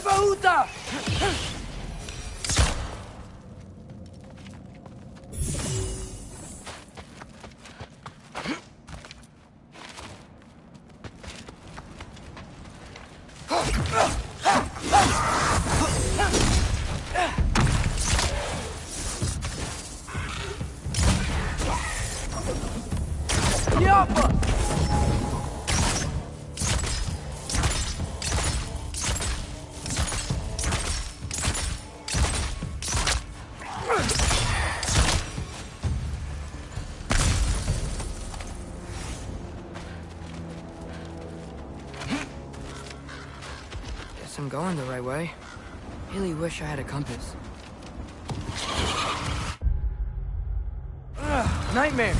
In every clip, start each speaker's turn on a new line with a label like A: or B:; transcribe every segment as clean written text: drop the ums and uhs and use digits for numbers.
A: Bahuta!
B: I'm going the right way. Really wish I had a compass.
A: Nightmare!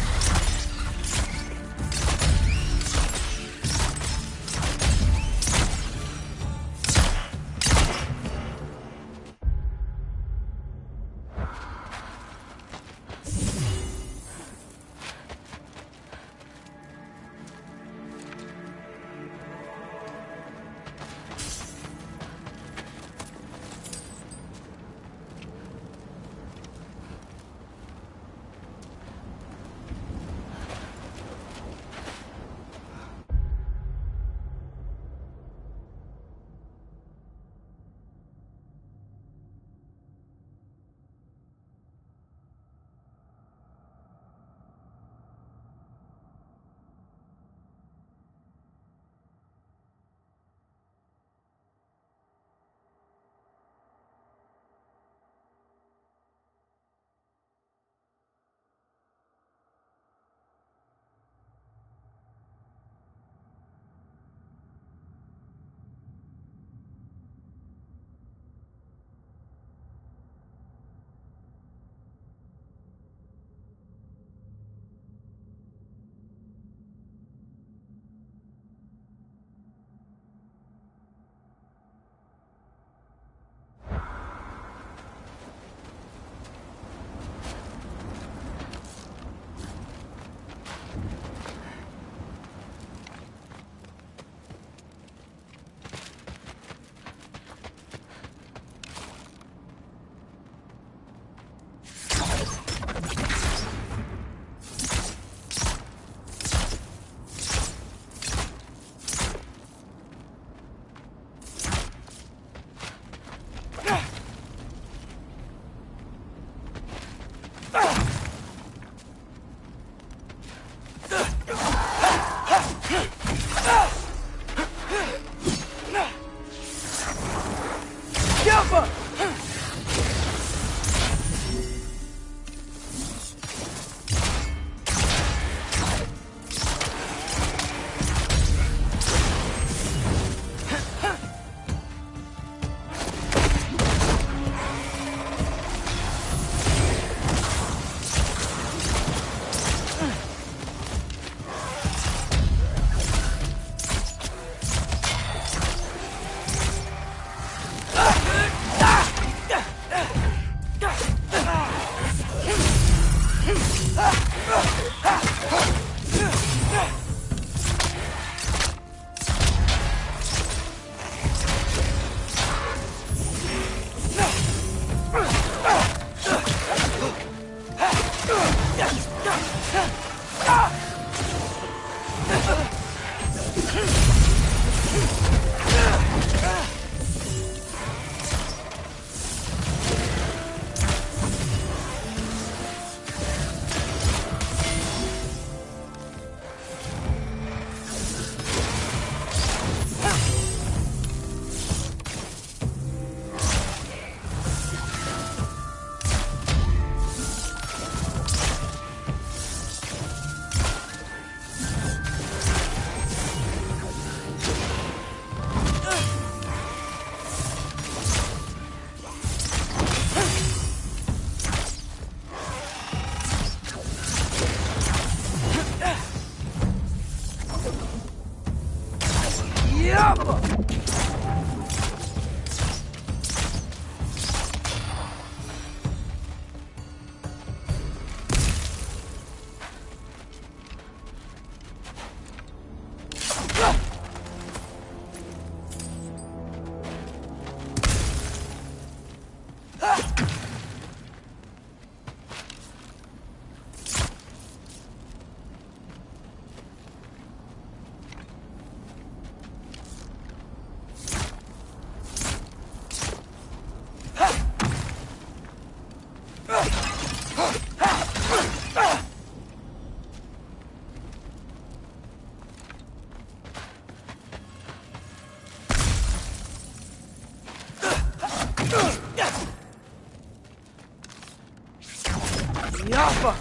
B: Fuck.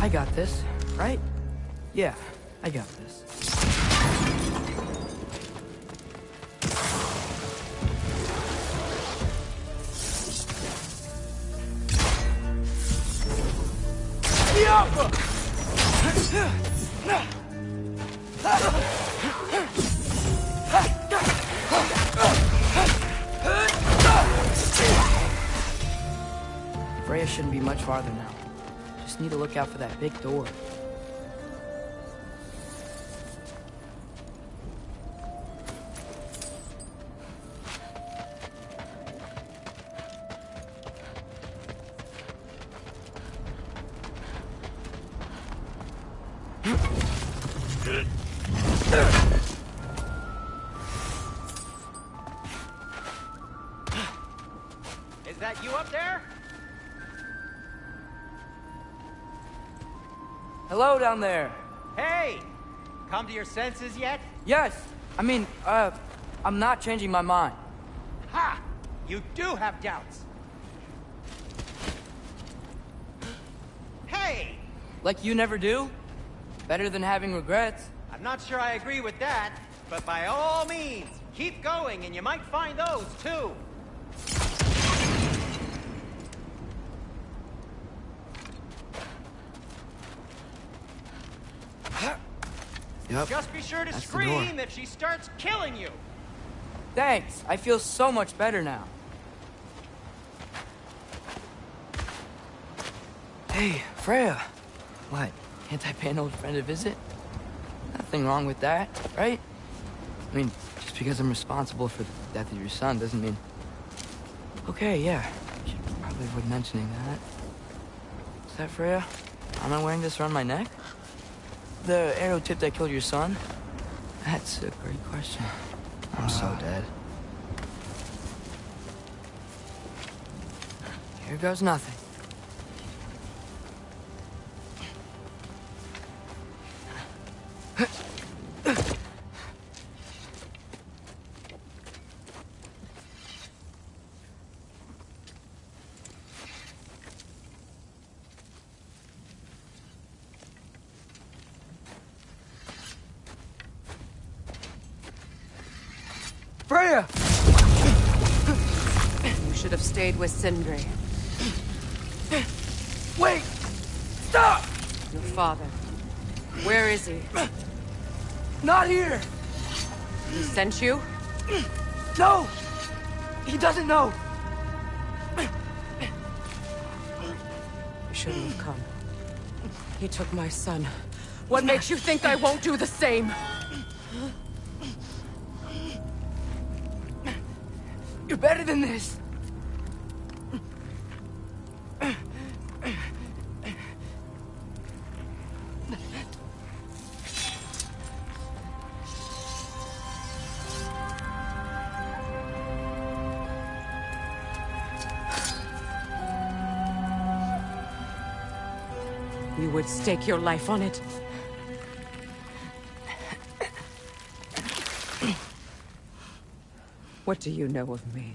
B: I got this, right? Yeah, I got this. Freya shouldn't be much farther now. Just need to look out for that big door.
A: Is that you up there?
B: Hello down there.
A: Hey! Come to your senses yet?
B: Yes, I mean, I'm not changing my mind.
A: Ha! You do have doubts. Hey!
B: Like you never do? Better than having regrets.
A: I'm not sure I agree with that, but by all means, keep going and you might find those too.
B: Yep.
A: Just be sure to
B: That's
A: scream if she starts killing you.
B: Thanks, I feel so much better now. Hey, Freya. What, can't I pay an old friend a visit? Nothing wrong with that, right? I mean, just because I'm responsible for the death of your son doesn't mean... Okay, yeah, should probably avoid mentioning that. Is that Freya? Am I wearing this around my neck? The arrow tip that killed your son? That's a great question. I'm so dead. Here goes nothing. Freya!
C: You should have stayed with Sindri.
B: Wait! Stop!
C: Your father. Where is he?
B: Not here!
C: He sent you?
B: No! He doesn't know!
C: You shouldn't have come. He took my son. What makes you think I won't do the same?
B: You're better than this!
C: You would stake your life on it. What do you know of me?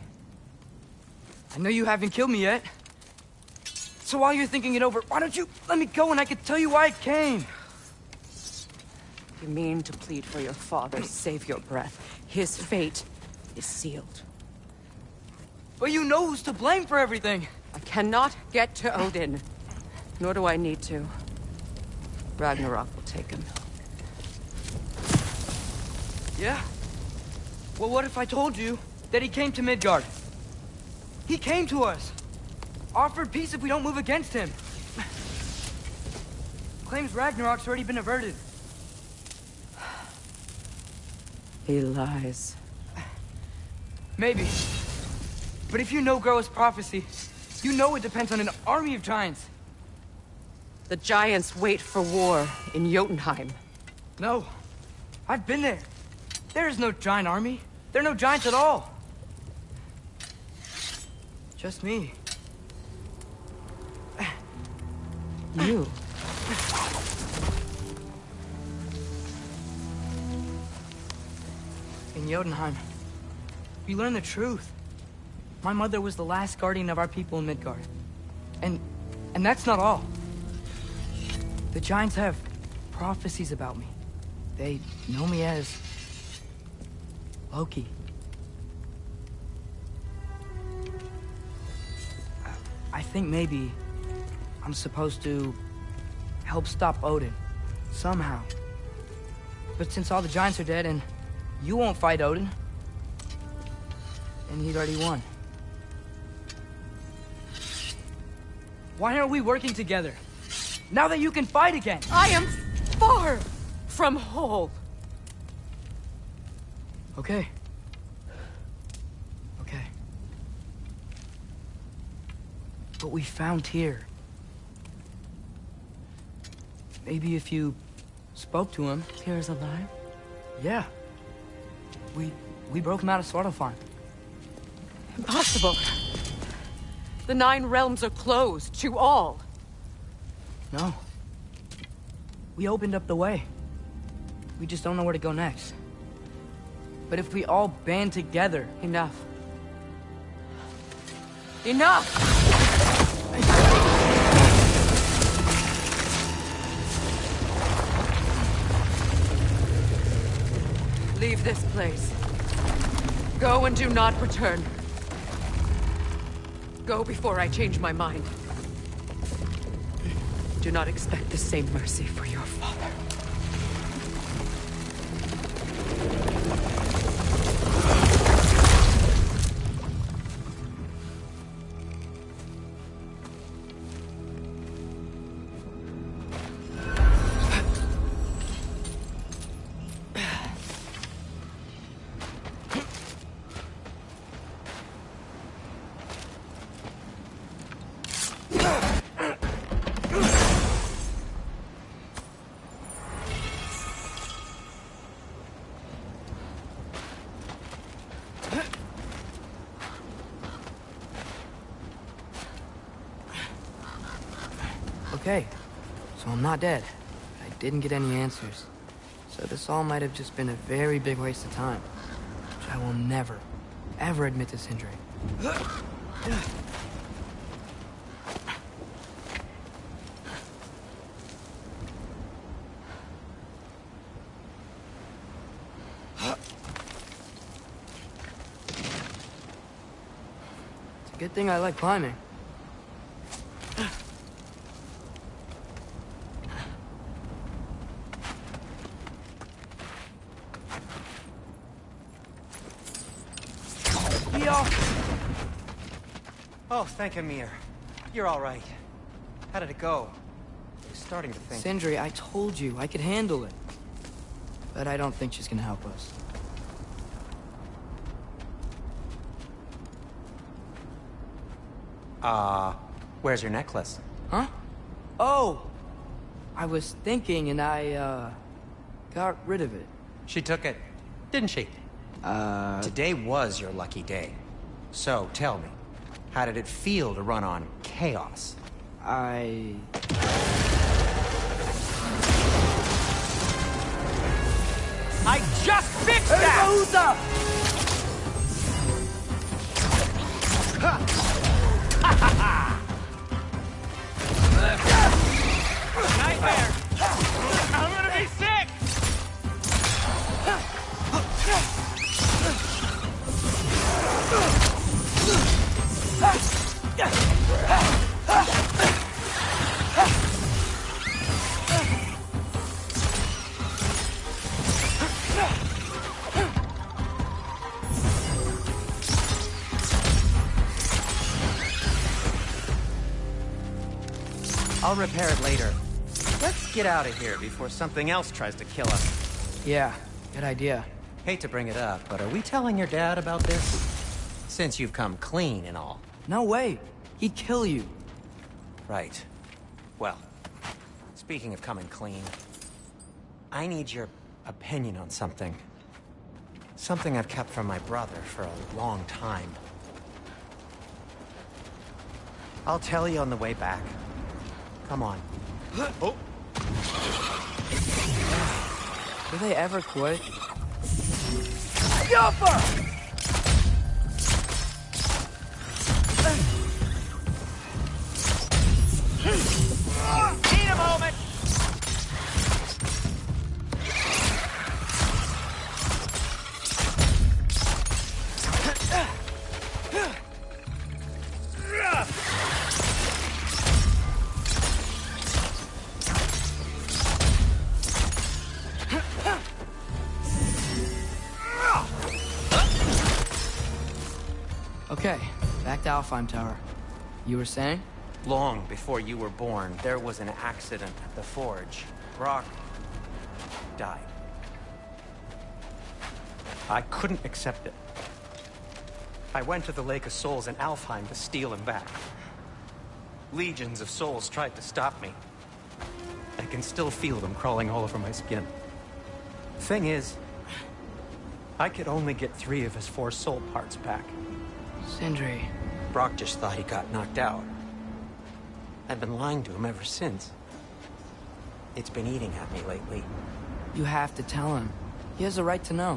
B: I know you haven't killed me yet. So while you're thinking it over, why don't you let me go and I can tell you why I came?
C: You mean to plead for your father, save your breath. His fate is sealed.
B: But you know who's to blame for everything.
C: I cannot get to Odin. Nor do I need to. Ragnarok will take him.
B: Yeah? Well, what if I told you that he came to Midgard? He came to us. Offered peace if we don't move against him. Claims Ragnarok's already been averted.
C: He lies.
B: Maybe. But if you know GOW's prophecy, you know it depends on an army of giants.
C: The giants wait for war in Jotunheim.
B: No. I've been there. There is no giant army. There are no giants at all. Just me.
C: You.
B: In Jotunheim, we learn the truth. My mother was the last guardian of our people in Midgard. And that's not all. The giants have prophecies about me. They know me as Loki. I think maybe I'm supposed to help stop Odin, somehow. But since all the giants are dead and you won't fight Odin, and he'd already won. Why aren't we working together? Now that you can fight again!
C: I am far from whole.
B: Okay. Okay. But we found Tyr. Maybe if you spoke to him...
C: Tyr's alive?
B: Yeah. We broke him out of Svartalfheim.
C: Impossible. The 9 realms are closed to all.
B: No. We opened up the way. We just don't know where to go next. But if we all band together...
C: Enough. Enough! Leave this place. Go and do not return. Go before I change my mind. Do not expect the same mercy for your father.
B: Okay, so I'm not dead. I didn't get any answers. So this all might have just been a very big waste of time. Which I will never, ever admit to Sindri. It's a good thing I like climbing.
A: Oh, thank Amir. You're all right. How did it go? I was starting to think...
B: Sindri, I told you I could handle it. But I don't think she's gonna help us.
A: Where's your necklace?
B: Huh? Oh! I was thinking and I, got rid of it.
A: She took it, didn't she? Today was your lucky day. So, tell me, how did it feel to run on chaos?
B: I
A: just fixed that! Nightmare! I'm gonna be sick! I'll repair it later. Let's get out of here before something else tries to kill us.
B: Yeah, good idea.
A: Hate to bring it up, but are we telling your dad about this? Since you've come clean and all.
B: No way. He'd kill you.
A: Right. Well, speaking of coming clean, I need your opinion on something. Something I've kept from my brother for a long time. I'll tell you on the way back. Come on. Oh.
B: Do they ever quit? Yopper!
A: Need a moment!
B: Okay, back to Alfheim Tower. You were saying?
A: Long before you were born, there was an accident at the forge. Brock died. I couldn't accept it. I went to the Lake of Souls in Alfheim to steal him back. Legions of souls tried to stop me. I can still feel them crawling all over my skin. Thing is, I could only get 3 of his 4 soul parts back.
B: Sindri.
A: Brock just thought he got knocked out. I've been lying to him ever since. It's been eating at me lately.
B: You have to tell him. He has a right to know.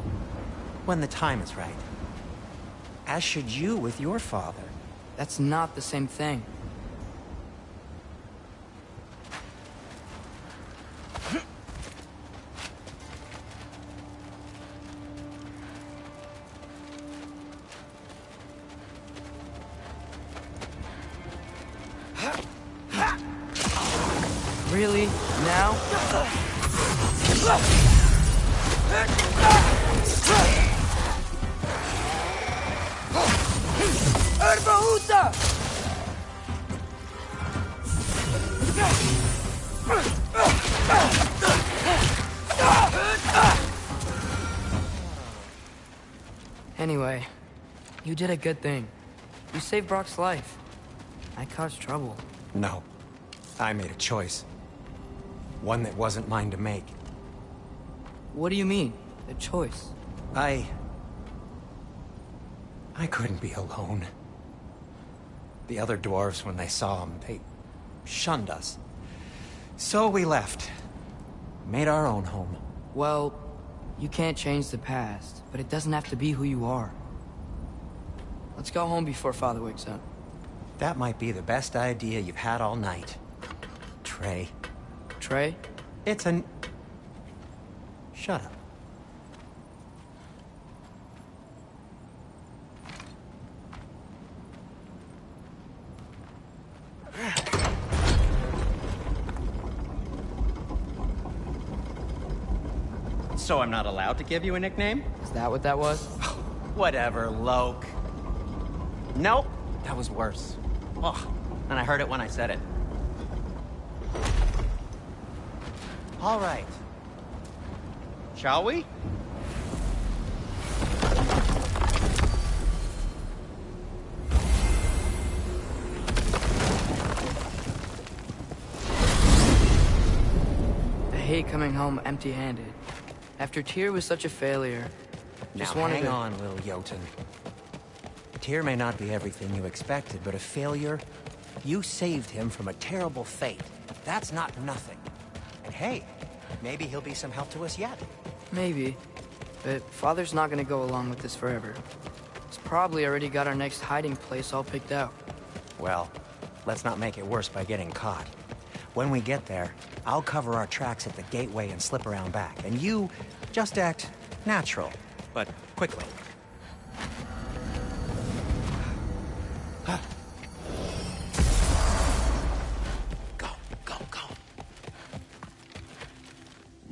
A: When the time is right. As should you with your father.
B: That's not the same thing. Really? Now? Anyway, you did a good thing. You saved Brock's life. I caused trouble.
A: No. I made a choice. One that wasn't mine to make.
B: What do you mean? A choice?
A: I couldn't be alone. The other dwarves, when they saw him, they shunned us. So we left. Made our own home.
B: Well, you can't change the past, but it doesn't have to be who you are. Let's go home before Father wakes up.
A: That might be the best idea you've had all night. Trey.
B: Trey?
A: It's an... Shut up. So I'm not allowed to give you a nickname?
B: Is that what that was?
A: Whatever, Loke. Nope, that was worse. Oh, and I heard it when I said it. All right. Shall we?
B: I hate coming home empty-handed. After Tyr was such a failure, just
A: now
B: wanted
A: hang
B: to...
A: on, little Jotun. Tyr may not be everything you expected, but a failure? You saved him from a terrible fate. That's not nothing. And hey, maybe he'll be some help to us yet.
B: Maybe. But Father's not gonna go along with this forever. He's probably already got our next hiding place all picked out.
A: Well, let's not make it worse by getting caught. When we get there, I'll cover our tracks at the gateway and slip around back. And you just act natural, but quickly. Go, go, go.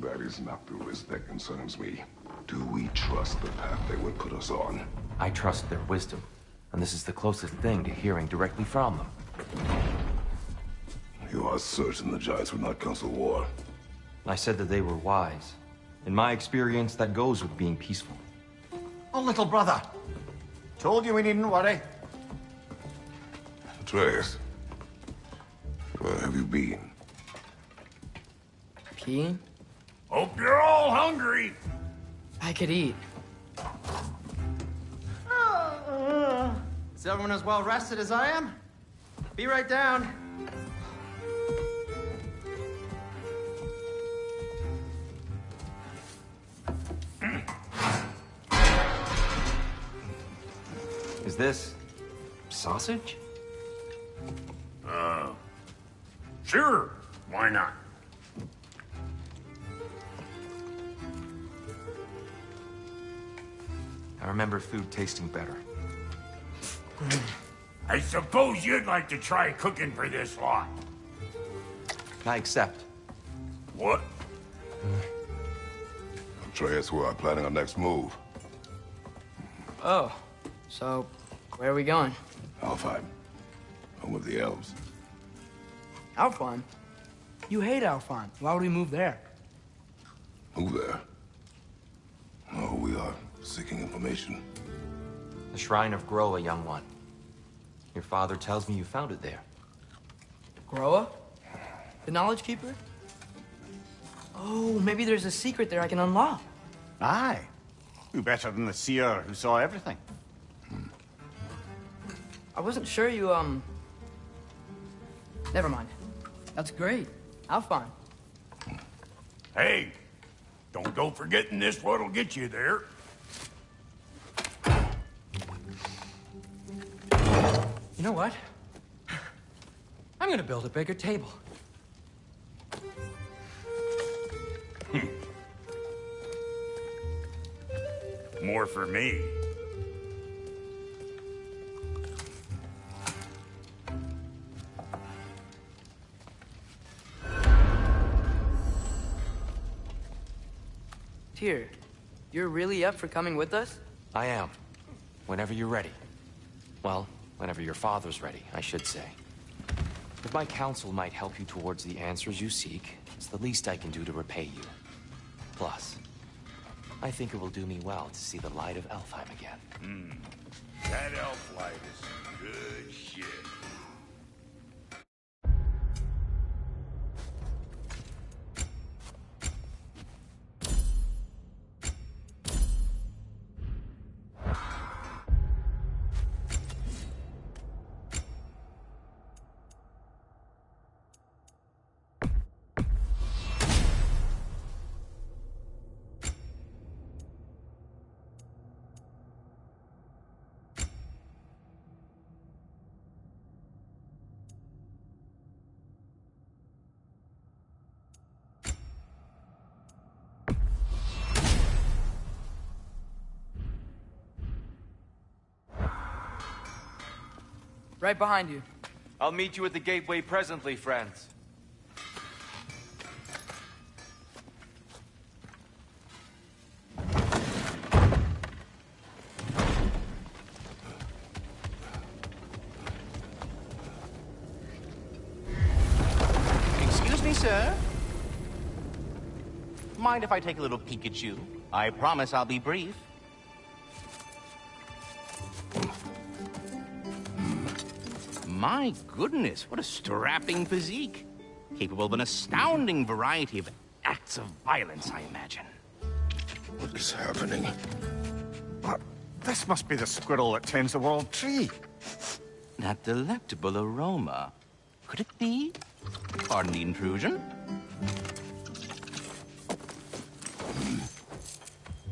D: That is not the risk that concerns me. Do we trust the path they would put us on?
E: I trust their wisdom, and this is the closest thing to hearing directly from them.
D: You are was certain the Giants would not counsel war.
E: I said that they were wise. In my experience, that goes with being peaceful.
F: Oh, little brother. Told you we needn't worry.
D: Atreus, where have you been?
B: Peeing?
G: Hope you're all hungry.
B: I could eat.
F: Is everyone as well rested as I am? Be right down.
E: Is this sausage?
G: Sure, why not?
E: I remember food tasting better.
G: I suppose you'd like to try cooking for this lot.
E: I accept.
G: What?
D: Atreus, we are planning our next move.
B: Oh, so where are we going?
D: Alfheim, home of the elves.
B: Alfheim? You hate Alfheim. Why would we move there?
D: Move there? No, we are seeking information.
E: The Shrine of GOW, a young one. Your father tells me you found it there.
B: Groa? The Knowledge Keeper? Oh, maybe there's a secret there I can unlock.
F: Aye. Who better than the seer who saw everything?
B: I wasn't sure you, Never mind. That's great. Alfheim.
G: Hey, don't go forgetting this what'll get you there.
A: You know what? I'm gonna build a bigger table.
G: More for me.
B: Tyr, you're really up for coming with us?
E: I am. Whenever you're ready. Well, whenever your father's ready, I should say. If my counsel might help you towards the answers you seek, it's the least I can do to repay you. Plus, I think it will do me well to see the light of Alfheim again.
G: That elf light is some good shit.
B: Right behind you.
E: I'll meet you at the gateway presently, friends.
H: Excuse me, sir. Mind if I take a little peek at you? I promise I'll be brief. My goodness, what a strapping physique. Capable of an astounding variety of acts of violence, I imagine.
D: What is happening?
F: But this must be the squirrel that tends the world tree.
H: That delectable aroma. Could it be? Pardon the intrusion.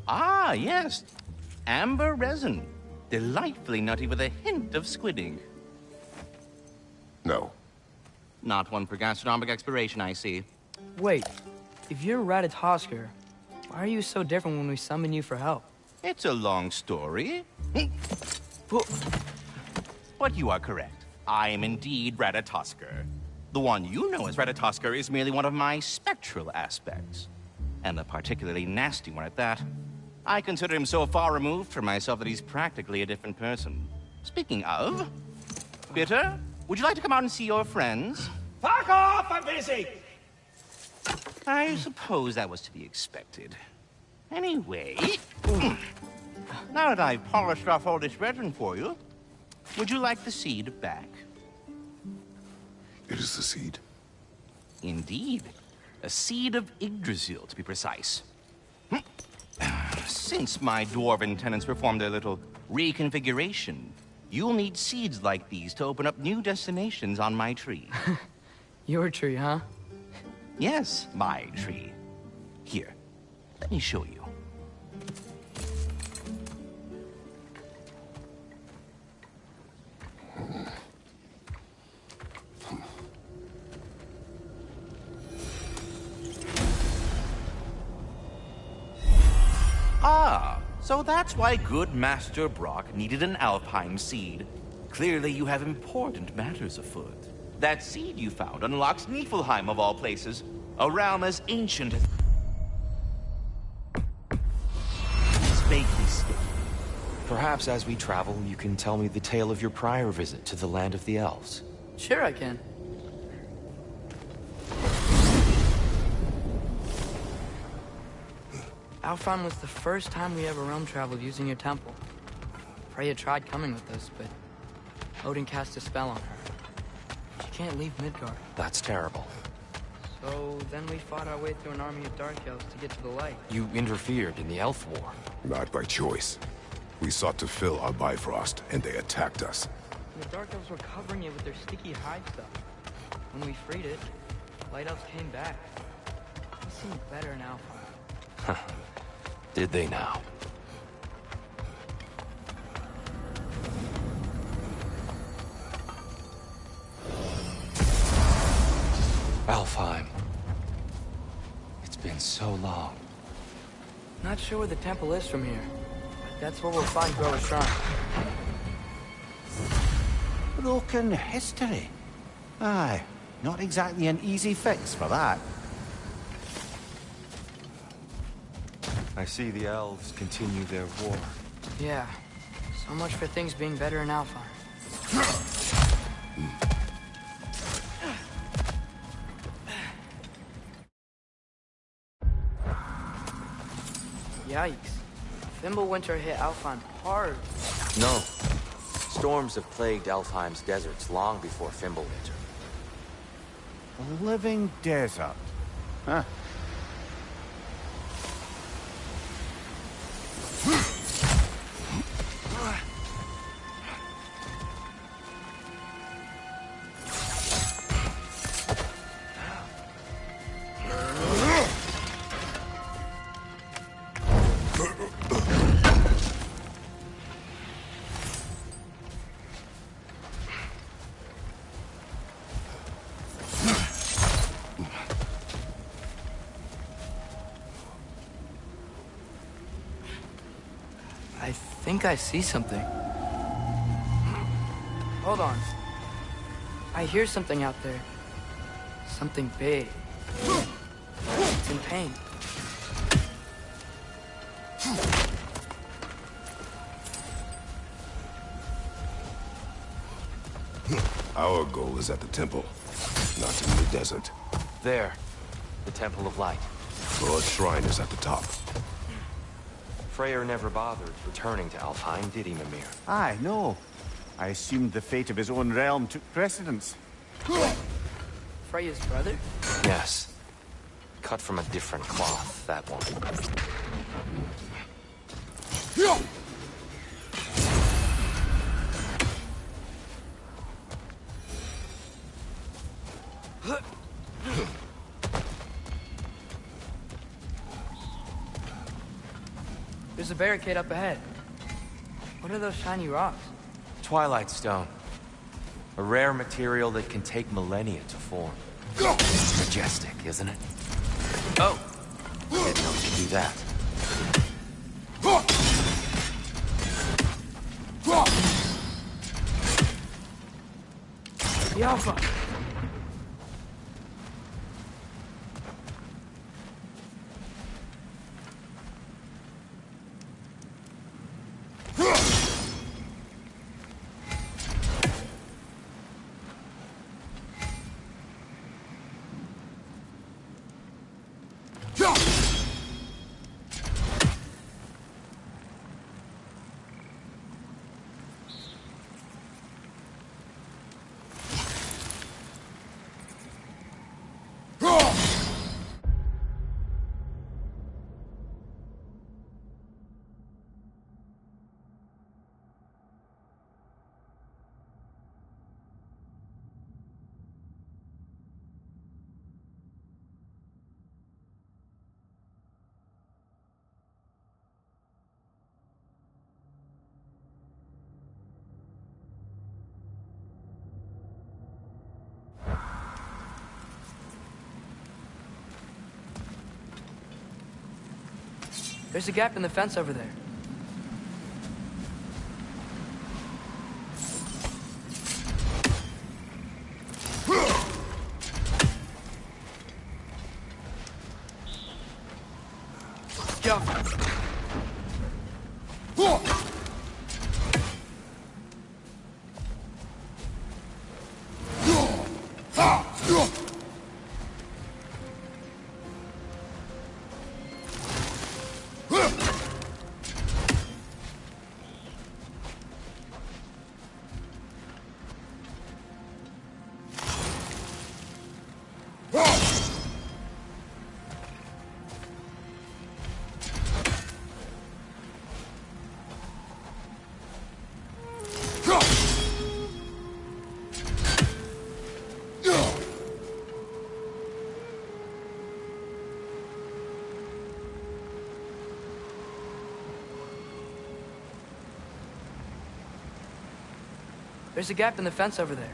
H: Ah, yes. Amber resin. Delightfully nutty with a hint of squidding.
D: No.
H: Not one for gastronomic exploration, I see.
B: Wait, if you're Ratatoskr, why are you so different when we summon you for help?
H: It's a long story. But you are correct. I am indeed Ratatoskr. The one you know as Ratatoskr is merely one of my spectral aspects. And a particularly nasty one at that. I consider him so far removed from myself that he's practically a different person. Speaking of... Bitter, would you like to come out and see your friends?
F: Fuck off! I'm
G: busy!
H: I suppose that was to be expected. Anyway, now that I've polished off all this resin for you, would you like the seed back?
D: It is the seed.
H: Indeed. A seed of Yggdrasil, to be precise. Since my dwarven tenants performed a little reconfiguration, you'll need seeds like these to open up new destinations on my tree.
B: Your tree, huh?
H: Yes, my tree. Here, let me show you. Ah, so that's why good Master Brock needed an Alpine seed. Clearly you have important matters afoot. That seed you found unlocks Niflheim of all places, a realm as ancient as...
E: Perhaps as we travel, you can tell me the tale of your prior visit to the land of the elves.
B: Sure I can. Alfheim was the first time we ever realm traveled using your temple. Freya tried coming with us, but Odin cast a spell on her. She can't leave Midgard.
E: That's terrible.
B: So then we fought our way through an army of dark elves to get to the light.
E: You interfered in the elf war.
D: Not by choice. We sought to fill our Bifrost, and they attacked us.
B: And the dark elves were covering it with their sticky hide stuff. When we freed it, light elves came back. They seemed better in Alfheim.
E: Did they now? Alfheim. It's been so long.
B: Not sure where the temple is from here. That's where we'll find Grover's Shrine.
F: Broken history. Aye, not exactly an easy fix for that.
E: I see the elves continue their war.
B: Yeah. So much for things being better in Alfheim. Yikes. Fimbulwinter hit Alfheim hard.
E: No. Storms have plagued Alfheim's deserts long before Fimbulwinter.
F: A living desert. Huh.
B: I think I see something. Hold on. I hear something out there. Something big. It's in pain.
D: Our goal is at the temple, not in the desert.
E: There. The Temple of Light.
D: God's shrine is at the top.
E: Freyr never bothered returning to Alfheim, did he, Mimir?
F: Aye, no. I assumed the fate of his own realm took precedence.
B: Freya's brother?
E: Yes. Cut from a different cloth, that one.
B: There's a barricade up ahead. What are those shiny rocks?
E: Twilight Stone. A rare material that can take millennia to form. Majestic, isn't it? Oh! Didn't know you could do that.
B: The Alpha! There's a gap in the fence over there. Go. There's a gap in the fence over there.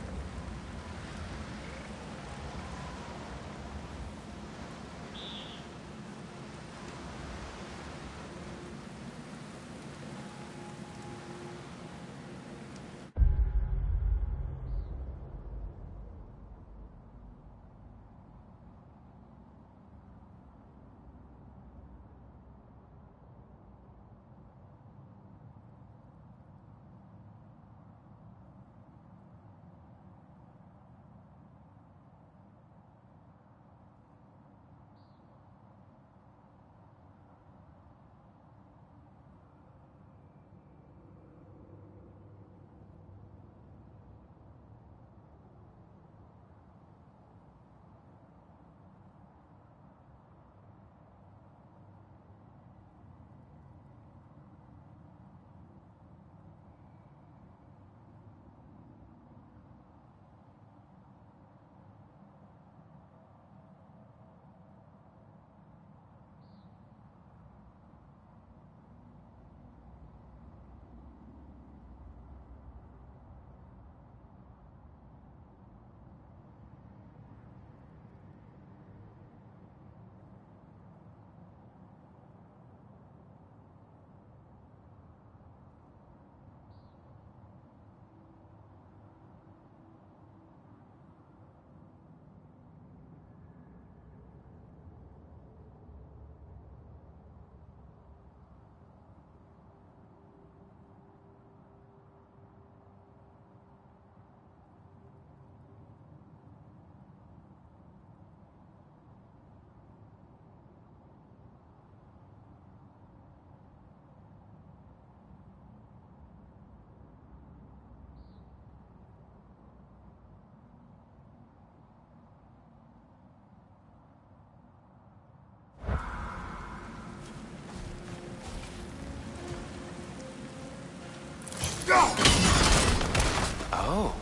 E: Oh,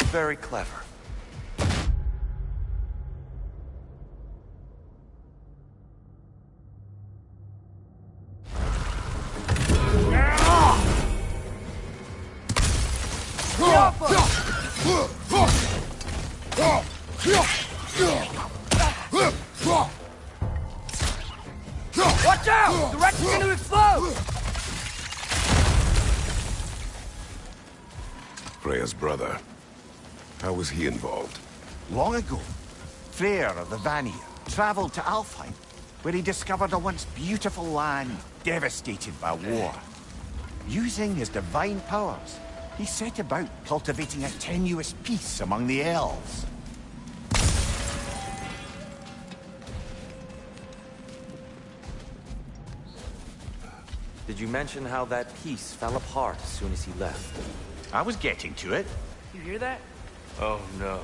E: very clever.
B: Watch out! The wreck's gonna explode!
D: Freya's brother. How was he involved?
F: Long ago, Freyr of the Vanir traveled to Alfheim, where he discovered a once beautiful land devastated by war. Using his divine powers, he set about cultivating a tenuous peace among the elves.
E: Did you mention how that piece fell apart as soon as he left?
F: I was getting to it.
B: You hear that?
E: Oh, no.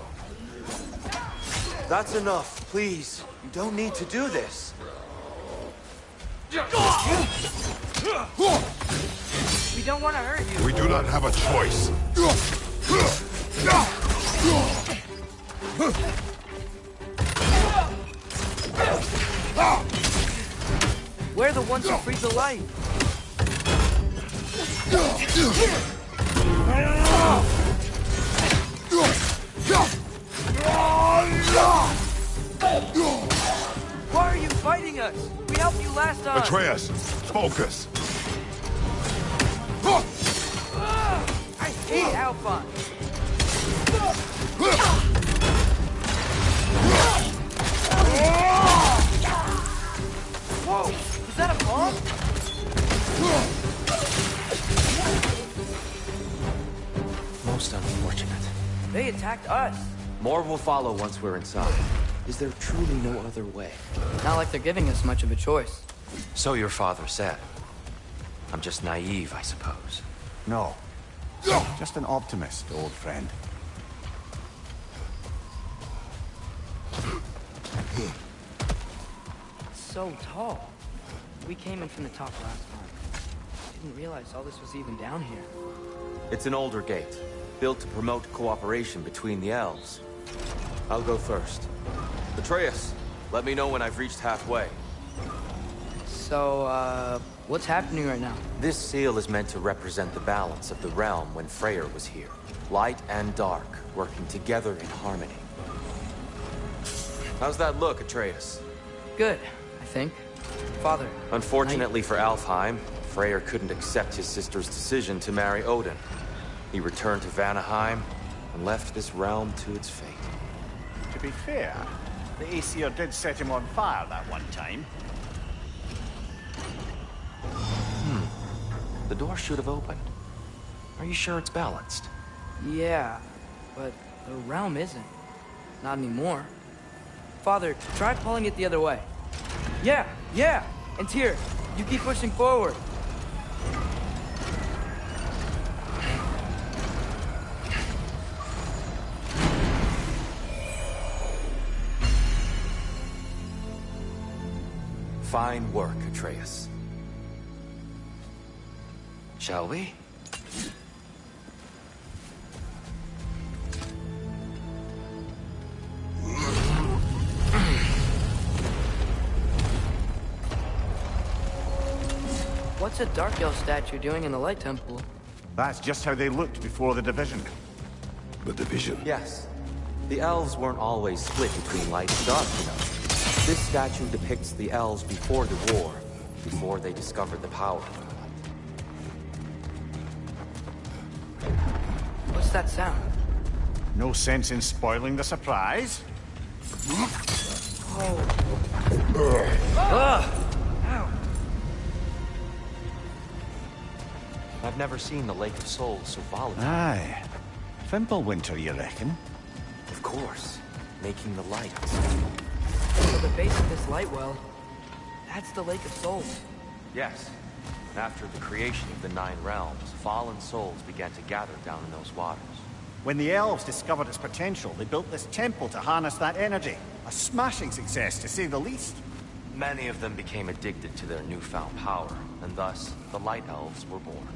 E: That's enough, please. You don't need to do this.
B: We don't want to hurt you.
D: We do not have a choice.
B: We're the ones who freed the light. Why are you fighting us? We helped You last time.
D: Atreus, focus.
B: I hate Alpha. Whoa! Is that a bomb?
E: Most unfortunate.
B: They attacked us.
E: More will follow once we're inside. Is there truly no other way?
B: Not like they're giving us much of a choice.
E: So your father said. I'm just naive, I suppose.
F: No. Just an optimist, old friend.
B: It's so tall. We came in from the top last time. Didn't realize all this was even down here.
E: It's an older gate, built to promote cooperation between the elves. I'll go first. Atreus, let me know when I've reached halfway.
B: So, what's happening right now?
E: This seal is meant to represent the balance of the realm when Freyr was here. Light and dark, working together in harmony. How's that look, Atreus?
B: Good, I think. Father.
E: Unfortunately for Alfheim, Freyr couldn't accept his sister's decision to marry Odin. He returned to Vanaheim and left this realm to its fate.
F: To be fair, the Aesir did set him on fire that one time.
E: The door should have opened. Are you sure it's balanced?
B: Yeah, but the realm isn't. Not anymore. Father, try pulling it the other way. Yeah! And Tyr, you keep pushing forward.
E: Fine work, Atreus. Shall we?
B: What's a Dark Elf statue doing in the Light Temple?
F: That's just how they looked before the division.
D: The division.
E: Yes. The elves weren't always split between light and dark, you know. This statue depicts the elves before the war, before they discovered the power of the light.
B: What's that sound?
F: No sense in spoiling the surprise.
E: I've never seen the Lake of Souls so volatile.
F: Aye. Fimbulwinter, you reckon?
E: Of course. Making the light.
B: So the base of this light well, that's the Lake of Souls.
E: Yes. After the creation of the Nine Realms, fallen souls began to gather down in those waters.
F: When the elves discovered its potential, they built this temple to harness that energy. A smashing success, to say the least.
E: Many of them became addicted to their newfound power, and thus, the Light Elves were born.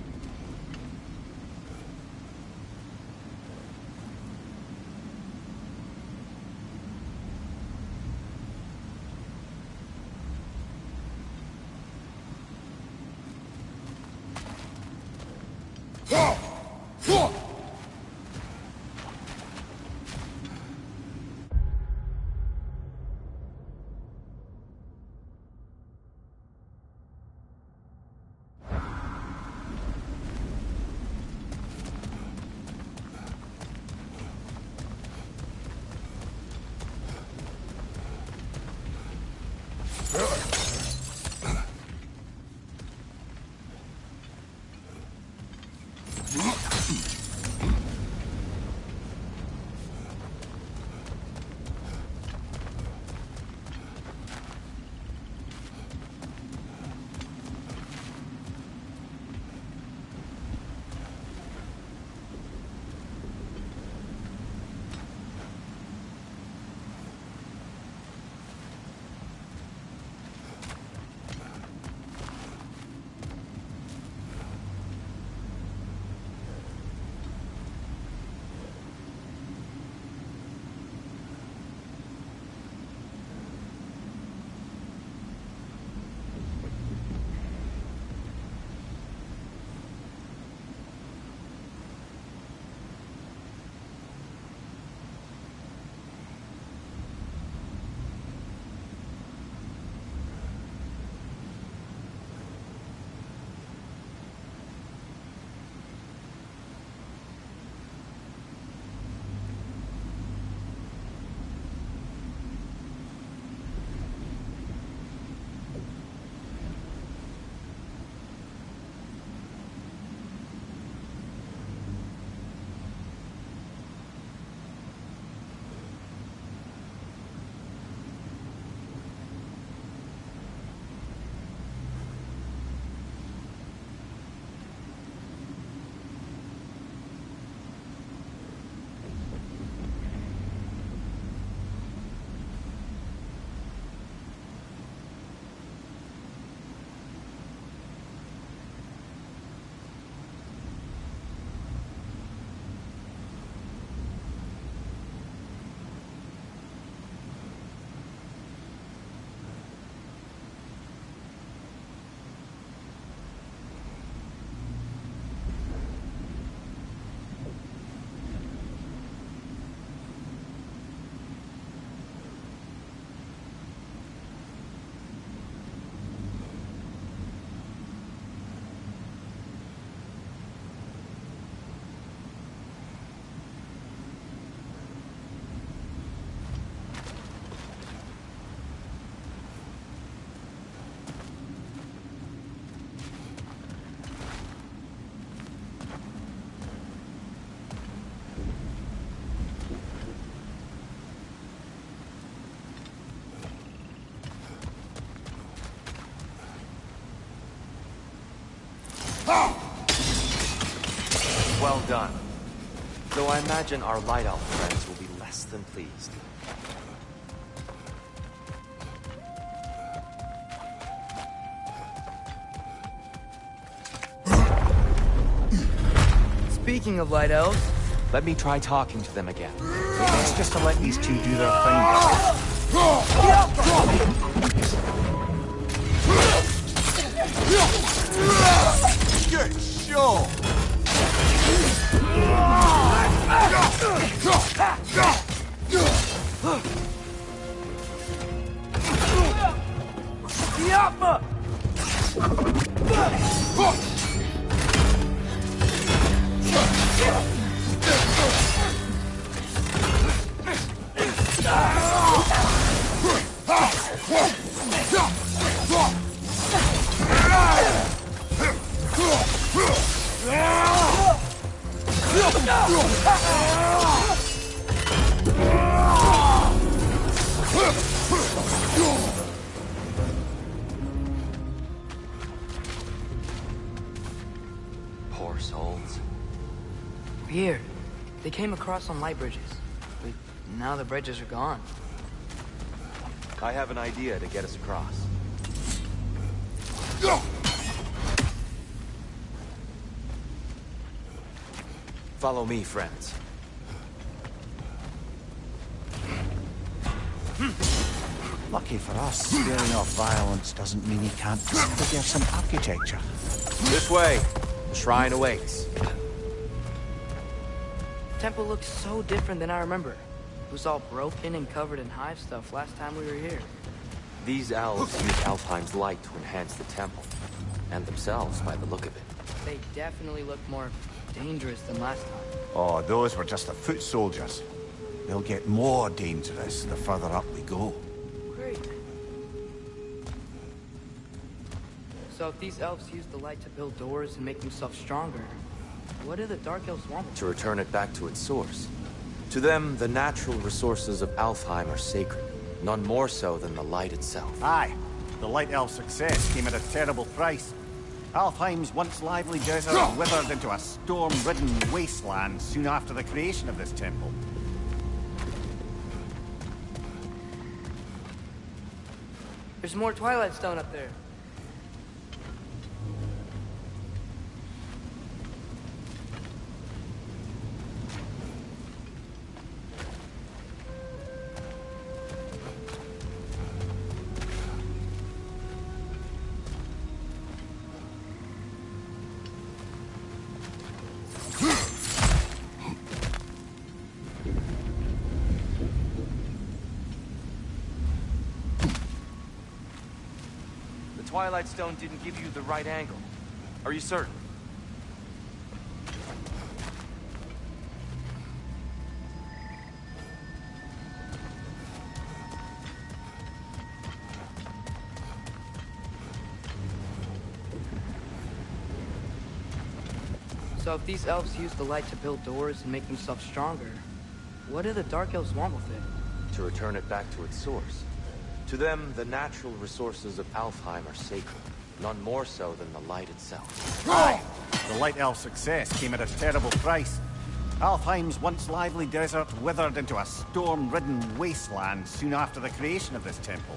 E: Well done. Though I imagine our Light Elf friends will be less than pleased.
B: Speaking of Light Elves...
E: Let me try talking to them again.
F: It's just to let these two do their thing. Good show!
E: Poor souls.
B: Weird. They came across on light bridges. But now the bridges are gone.
E: I have an idea to get us across. Follow me, friends.
F: Lucky for us, scaring off violence doesn't mean you can't figure some architecture.
E: This way. The shrine awaits.
B: Temple looks so different than I remember. It was all broken and covered in hive stuff last time we were here.
E: These elves use Alfheim's light to enhance the temple. And themselves, by the look of it.
B: They definitely look more dangerous than last time.
F: Oh, those were just the foot soldiers. They'll get more dangerous the further up we go.
B: Great. So if these elves use the light to build doors and make themselves stronger, what do the Dark Elves want?
E: To return it back to its source. To them, the natural resources of Alfheim are sacred. None more so than the light itself.
F: Aye. The Light Elf success came at a terrible price. Alfheim's once lively desert withered into a storm-ridden wasteland soon after the creation of this temple.
B: There's more Twilight Stone up there.
E: Twilight Stone didn't give you the right angle. Are you certain?
B: So if these elves use the light to build doors and make themselves stronger, what do the Dark Elves want with it?
E: To return it back to its source. To them, the natural resources of Alfheim are sacred. None more so than the light itself.
F: Aye! The Light Elf's success came at a terrible price. Alfheim's once lively desert withered into a storm-ridden wasteland soon after the creation of this temple.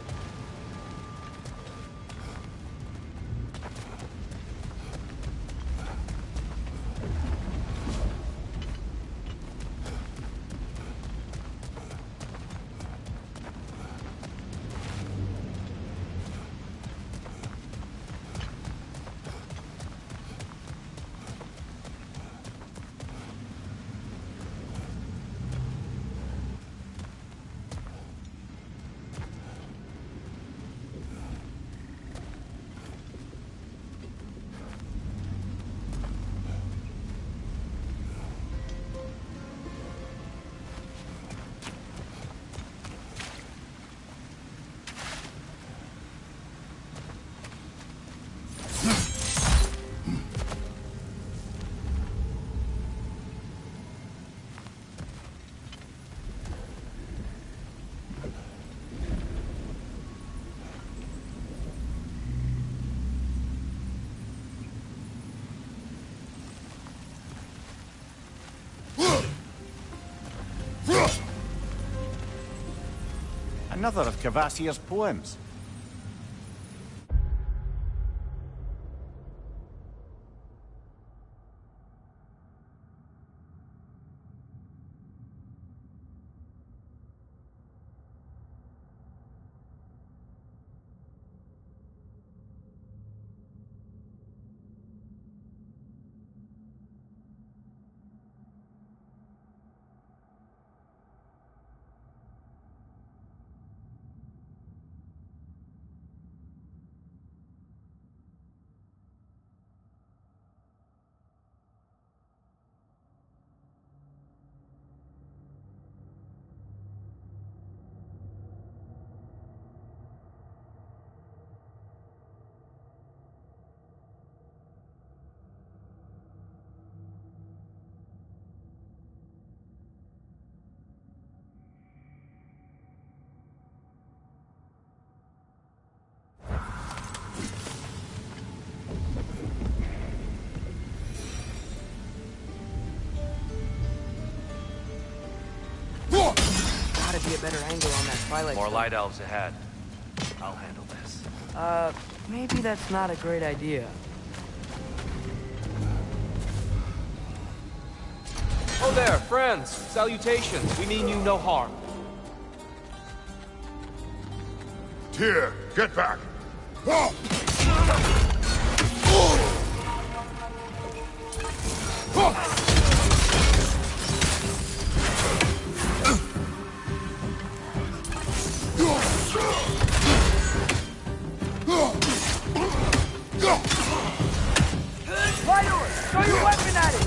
F: Another of Kvasir's poems.
B: Gotta be a better angle on that twilight.
E: More light elves ahead. I'll handle this.
B: Maybe that's not a great idea.
E: Oh there, friends! Salutations! We mean you no harm.
D: Tyr, get back!
B: Lighter! Throw your weapon at it!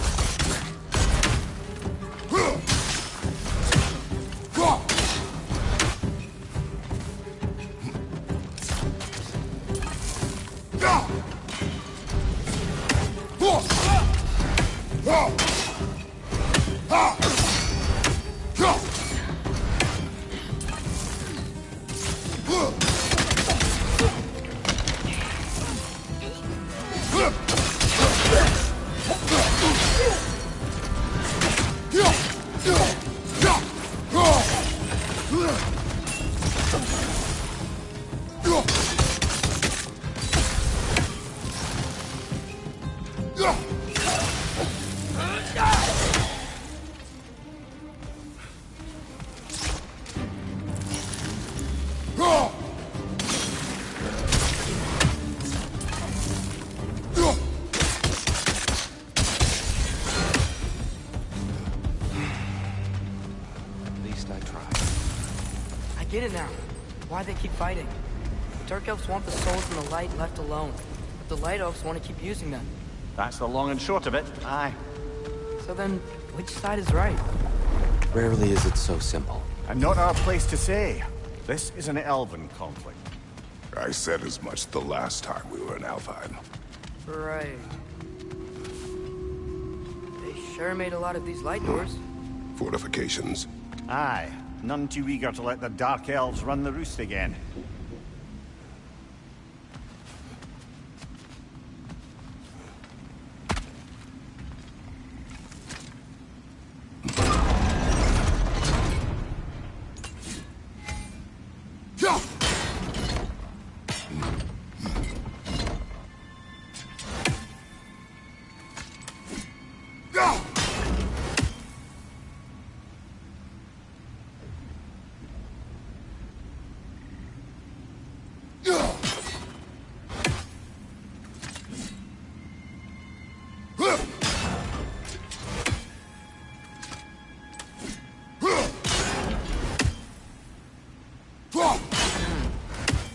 B: Get it now. Why they keep fighting? Dark elves want the souls in the light left alone, but the light elves want to keep using them.
F: That's the long and short of it, aye.
B: So then, which side is right?
E: Rarely is it so simple.
F: And not our place to say. This is an elven conflict.
D: I said as much the last time we were in Alfheim.
B: Right. They sure made a lot of these light doors.
D: Fortifications.
F: Aye. None too eager to let the Dark Elves run the roost again.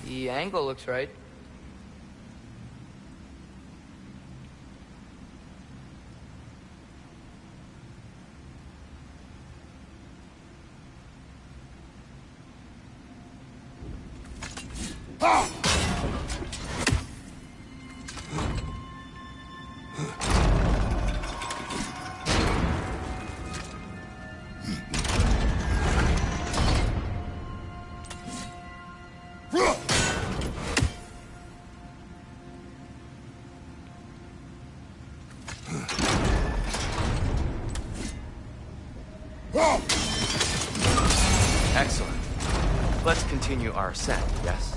B: The angle looks right.
E: Let's continue our ascent, yes?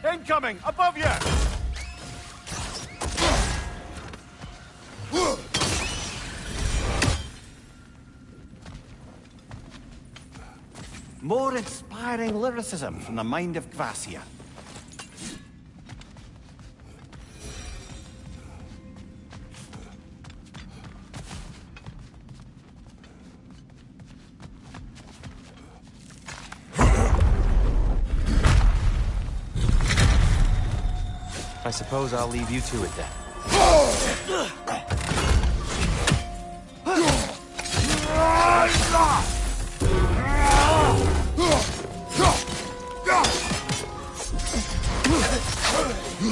F: Incoming! Above you! More inspiring lyricism from the mind of Gvasia.
E: I suppose I'll leave you to it then.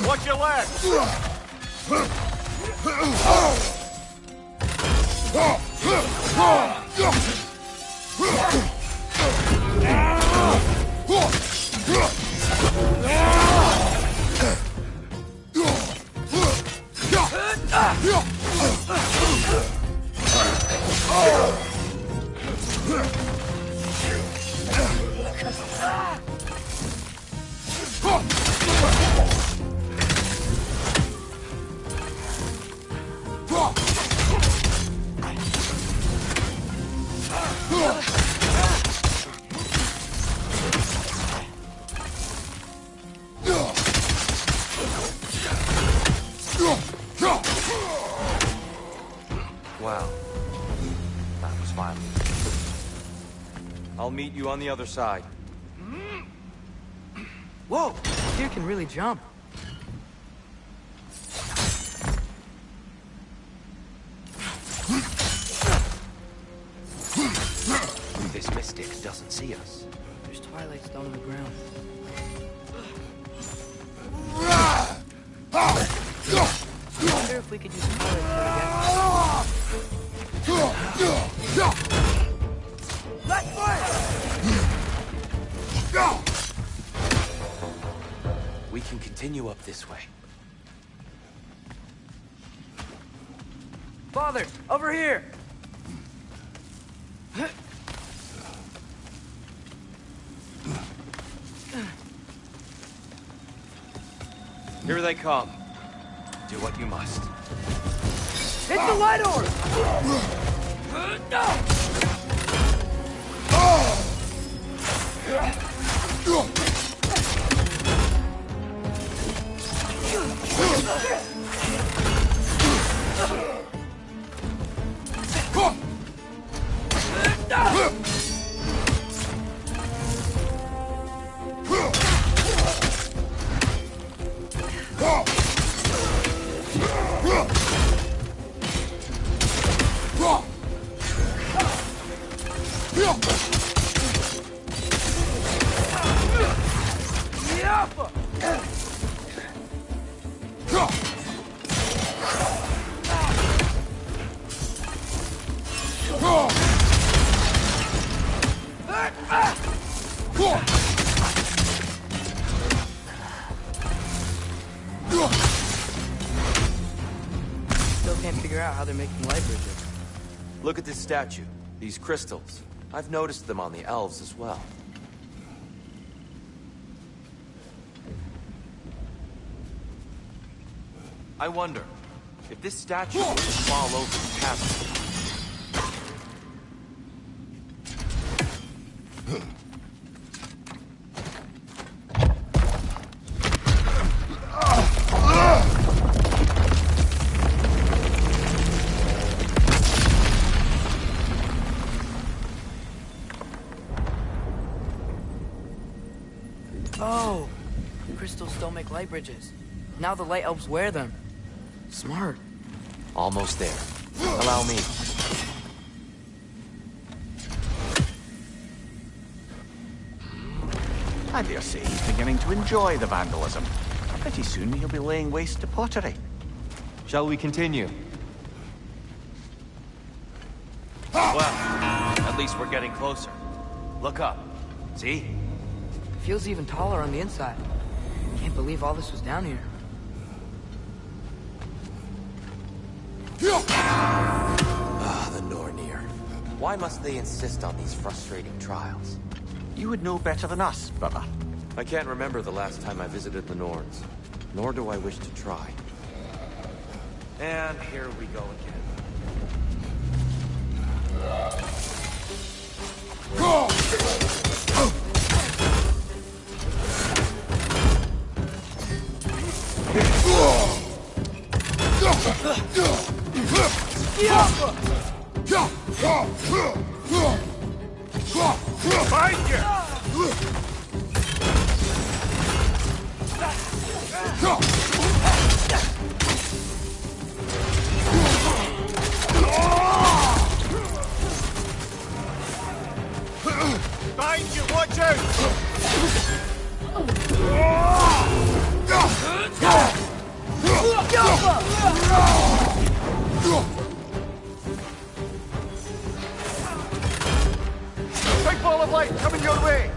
F: Watch your legs!
E: Wow. That was violent. I'll meet you on the other side.
B: Whoa! Deer can really jump.
E: This mystic doesn't see us.
B: There's twilight stone on the ground. I wonder if we could use twilight stone again.
F: Let's
E: We can continue up this way.
B: Father, over here!
E: Here they come. Do what you must.
B: Hit the light orb! Still can't figure out how they're making light bridges.
E: Look at this statue. These crystals. I've noticed them on the elves as well. I wonder if this statue were to fall over the chasm.
B: Oh! Crystals don't make light bridges. Now the light elves wear them. Smart.
E: Almost there. Allow me.
F: I dare say he's beginning to enjoy the vandalism. Pretty soon he'll be laying waste to pottery.
E: Shall we continue? Well, at least we're getting closer. Look up. See?
B: feels even taller on the inside. Can't believe all this was down here.
E: The Nornir. Why must they insist on these frustrating trials?
F: You would know better than us, brother.
E: I can't remember the last time I visited the Norns, nor do I wish to try. And here we go again.
F: Find you! Find you, watch out! Big ball of light coming your way!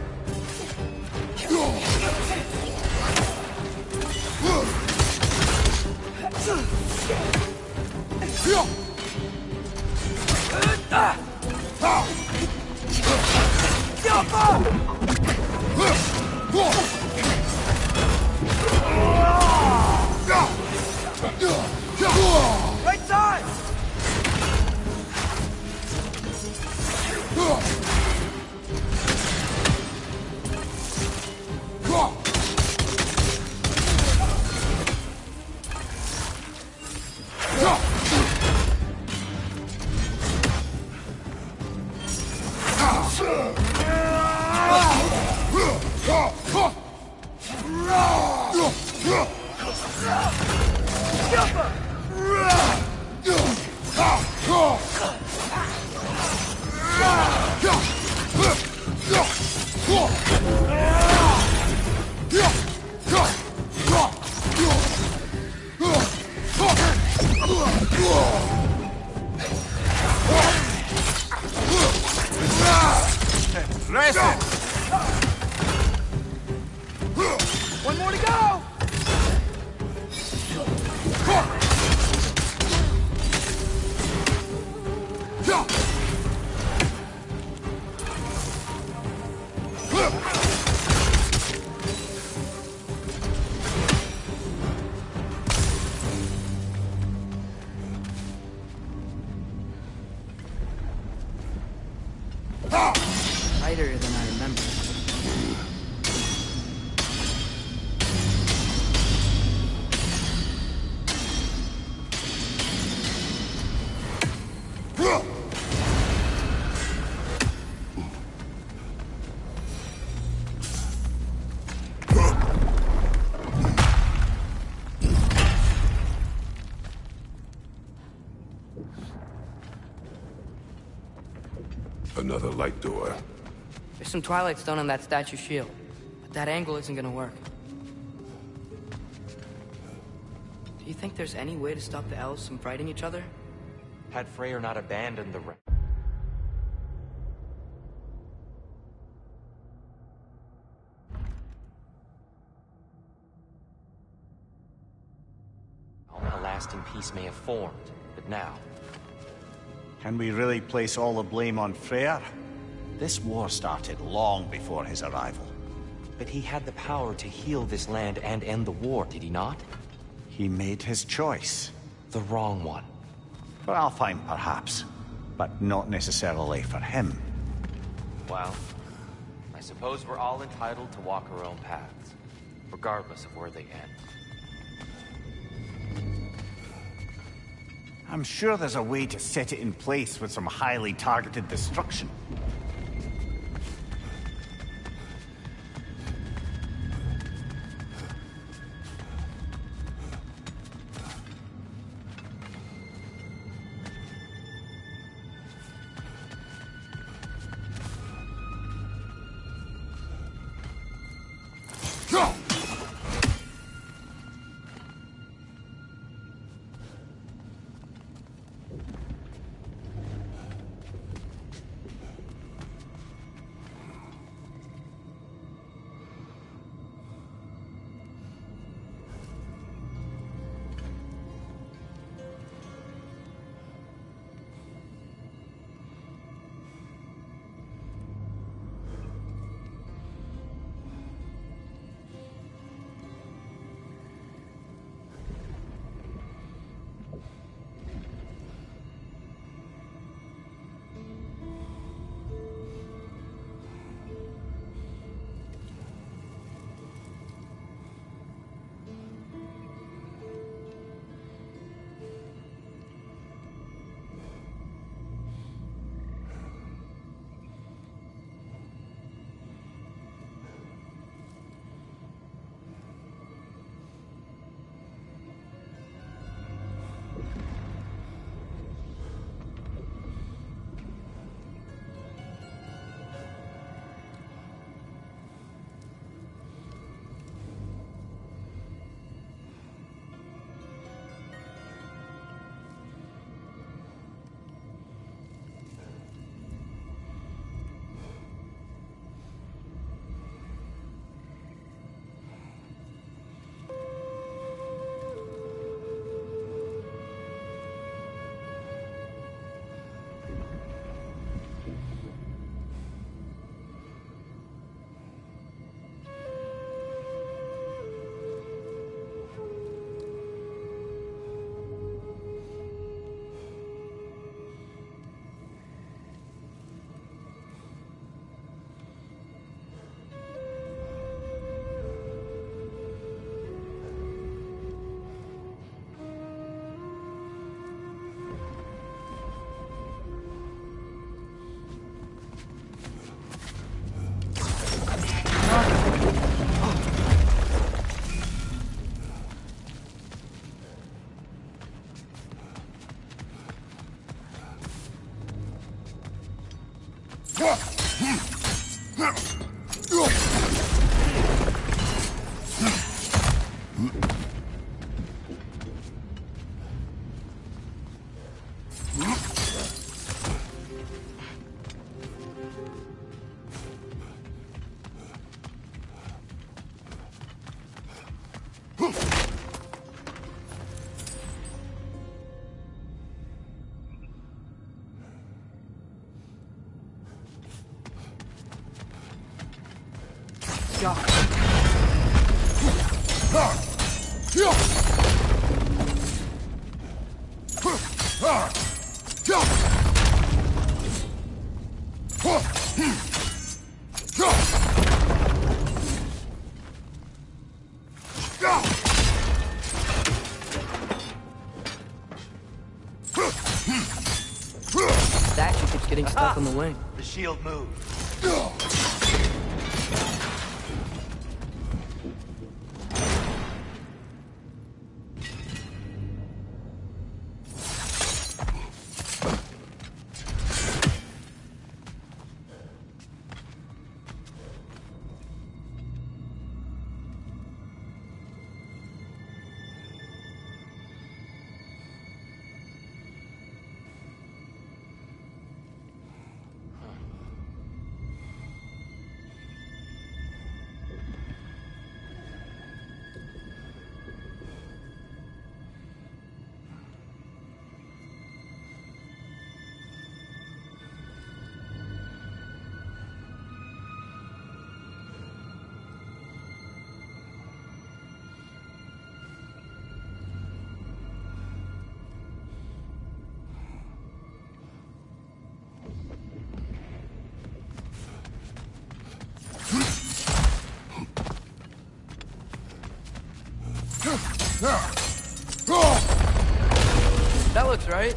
B: Right side! One more to go! Tighter than I remember.
D: Another light door.
B: There's some Twilight Stone on that statue shield, but that angle isn't gonna work. Do you think there's any way to stop the elves from fighting each other?
E: Had Freyr not abandoned the a lasting peace may have formed, but now...
F: Can we really place all the blame on Freyr? This war started long before his arrival.
E: But he had the power to heal this land and end the war, did he not?
F: He made his choice.
E: The wrong one.
F: For Alfheim, perhaps, but not necessarily for him.
E: Well, I suppose we're all entitled to walk our own paths, regardless of where they end.
F: I'm sure there's a way to set it in place with some highly targeted destruction.
B: shot. Statue keeps getting stuck on the wing.
A: The shield moved.
B: That looks right.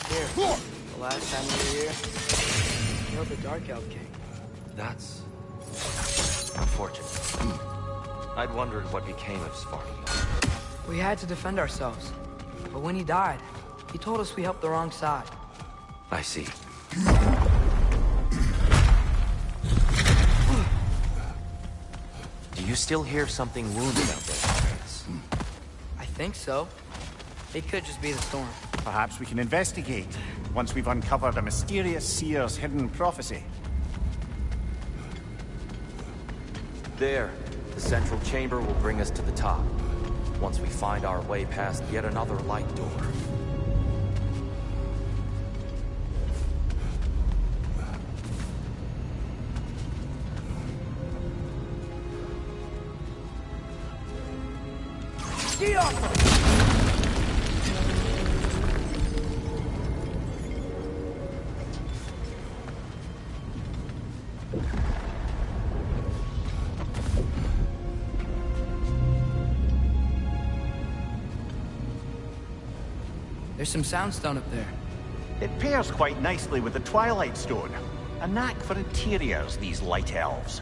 B: Here, the last time we were here, you killed the Dark Elf King.
E: That's unfortunate. I'd wondered what became of Svartalfheim.
B: We had to defend ourselves. But when he died, he told us we helped the wrong side.
E: I see. Do you still hear something wounded out there, Kratos?
B: I think so. It could just be the storm.
F: Perhaps we can investigate, once we've uncovered a mysterious seer's hidden prophecy.
E: There, the central chamber will bring us to the top. Once we find our way past yet another light door.
B: There's some soundstone up there.
F: It pairs quite nicely with the Twilight Stone. A knack for interiors, these light elves.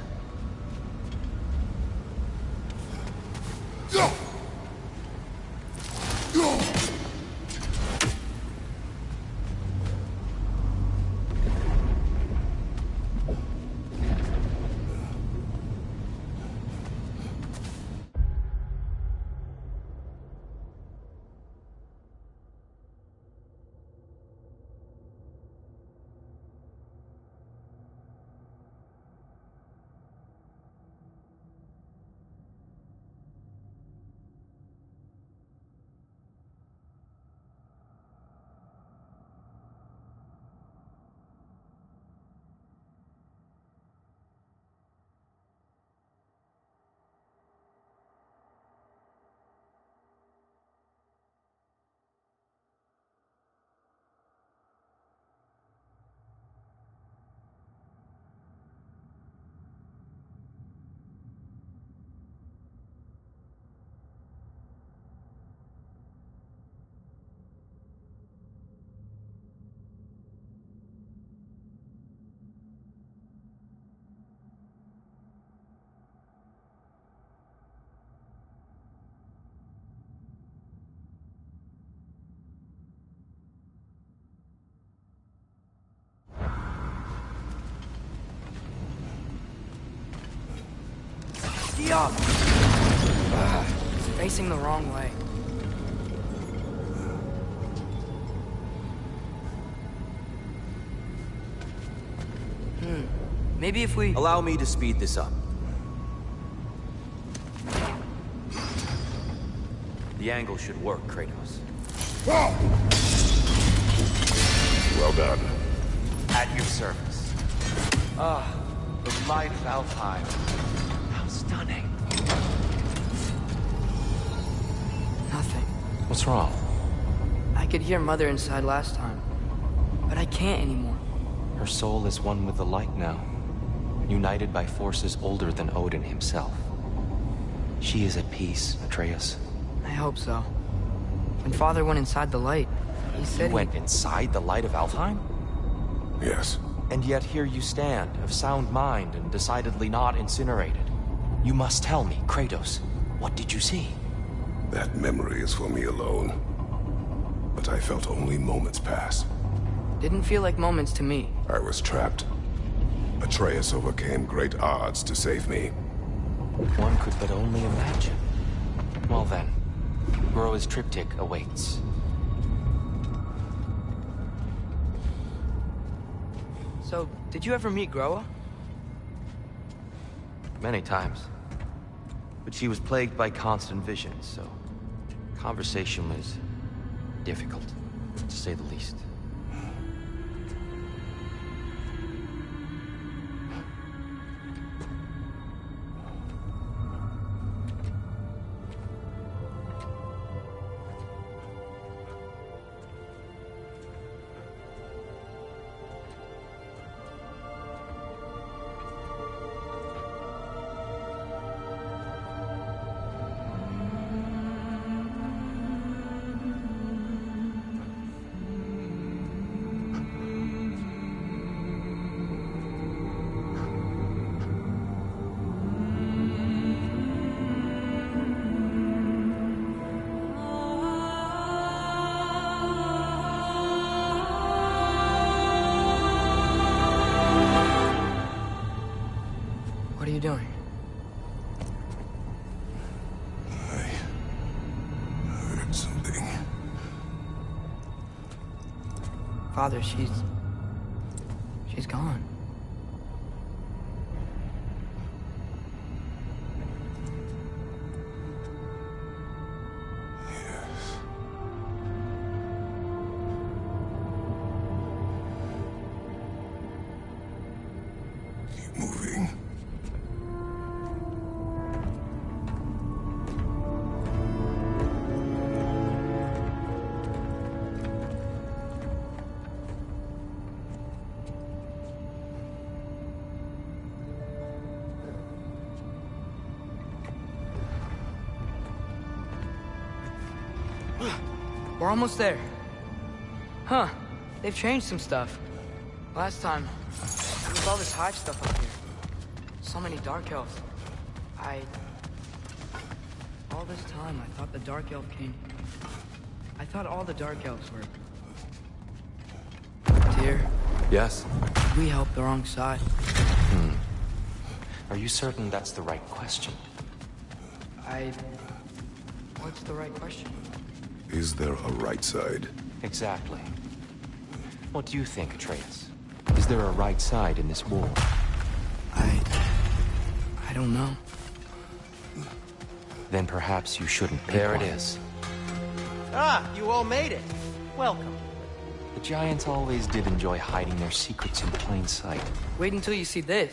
B: Yup! It's facing the wrong way. Maybe if we...
E: Allow me to speed this up. The angle should work, Kratos.
D: Well done.
E: At your service. Ah, the light of Alfheim. How stunning.
B: Nothing.
E: What's wrong?
B: I could hear Mother inside last time, but I can't anymore.
E: Her soul is one with the light now, united by forces older than Odin himself. She is at peace, Atreus.
B: I hope so. When Father went inside the light, he said
E: You went inside the light of Alfheim?
D: Yes.
E: And yet here you stand, of sound mind and decidedly not incinerated. You must tell me, Kratos, what did you see?
D: That memory is for me alone. But I felt only moments pass.
B: Didn't feel like moments to me.
D: I was trapped. Atreus overcame great odds to save me.
E: One could but only imagine. Well then, Groa's triptych awaits.
B: So, did you ever meet Groa?
E: Many times. But she was plagued by constant visions, so conversation was difficult, to say the least.
B: What are you doing?
D: I heard something.
B: Father, she's gone.
D: Yes. Keep moving.
B: We're almost there. Huh. They've changed some stuff. Last time, there was all this hive stuff up here. So many Dark Elves. All this time, I thought the Dark Elf King... I thought all the Dark Elves were... Tyr,
E: Yes?
B: we helped the wrong side.
E: Are you certain that's the right question?
B: What's the right question?
D: Is there a right side?
E: Exactly. What do you think, Atreus? Is there a right side in this war?
B: I don't know.
E: Then perhaps you shouldn't pick one. There it is.
A: Ah, you all made it. Welcome.
E: The giants always did enjoy hiding their secrets in plain sight.
B: Wait until you see this.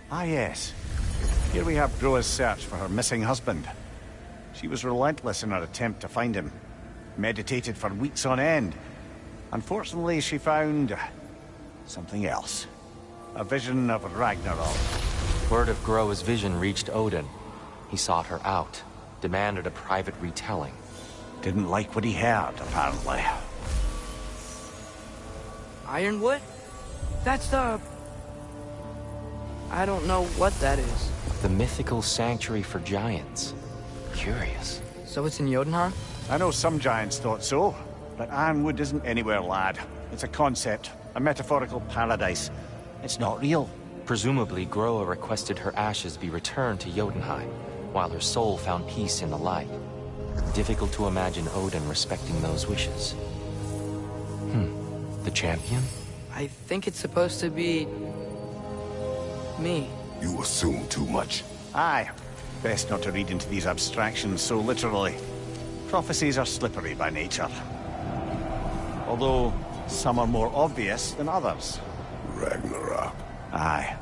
F: Ah, yes. Here we have Groa's search for her missing husband. She was relentless in her attempt to find him. Meditated for weeks on end. Unfortunately, she found... something else. A vision of Ragnarok.
E: Word of Groa's vision reached Odin. He sought her out, demanded a private retelling.
F: Didn't like what he heard, apparently.
B: Ironwood? That's the... I don't know what that is.
E: The mythical sanctuary for giants. Curious.
B: So it's in Jotunheim?
F: I know some giants thought so, but Ironwood isn't anywhere, lad. It's a concept, a metaphorical paradise. It's not real.
E: Presumably, Groa requested her ashes be returned to Jotunheim, while her soul found peace in the light. Difficult to imagine Odin respecting those wishes. The champion?
B: I think it's supposed to be... me.
D: You assume too much.
F: Aye. Best not to read into these abstractions so literally. Prophecies are slippery by nature. Although, some are more obvious than others.
D: Ragnarok.
F: Aye.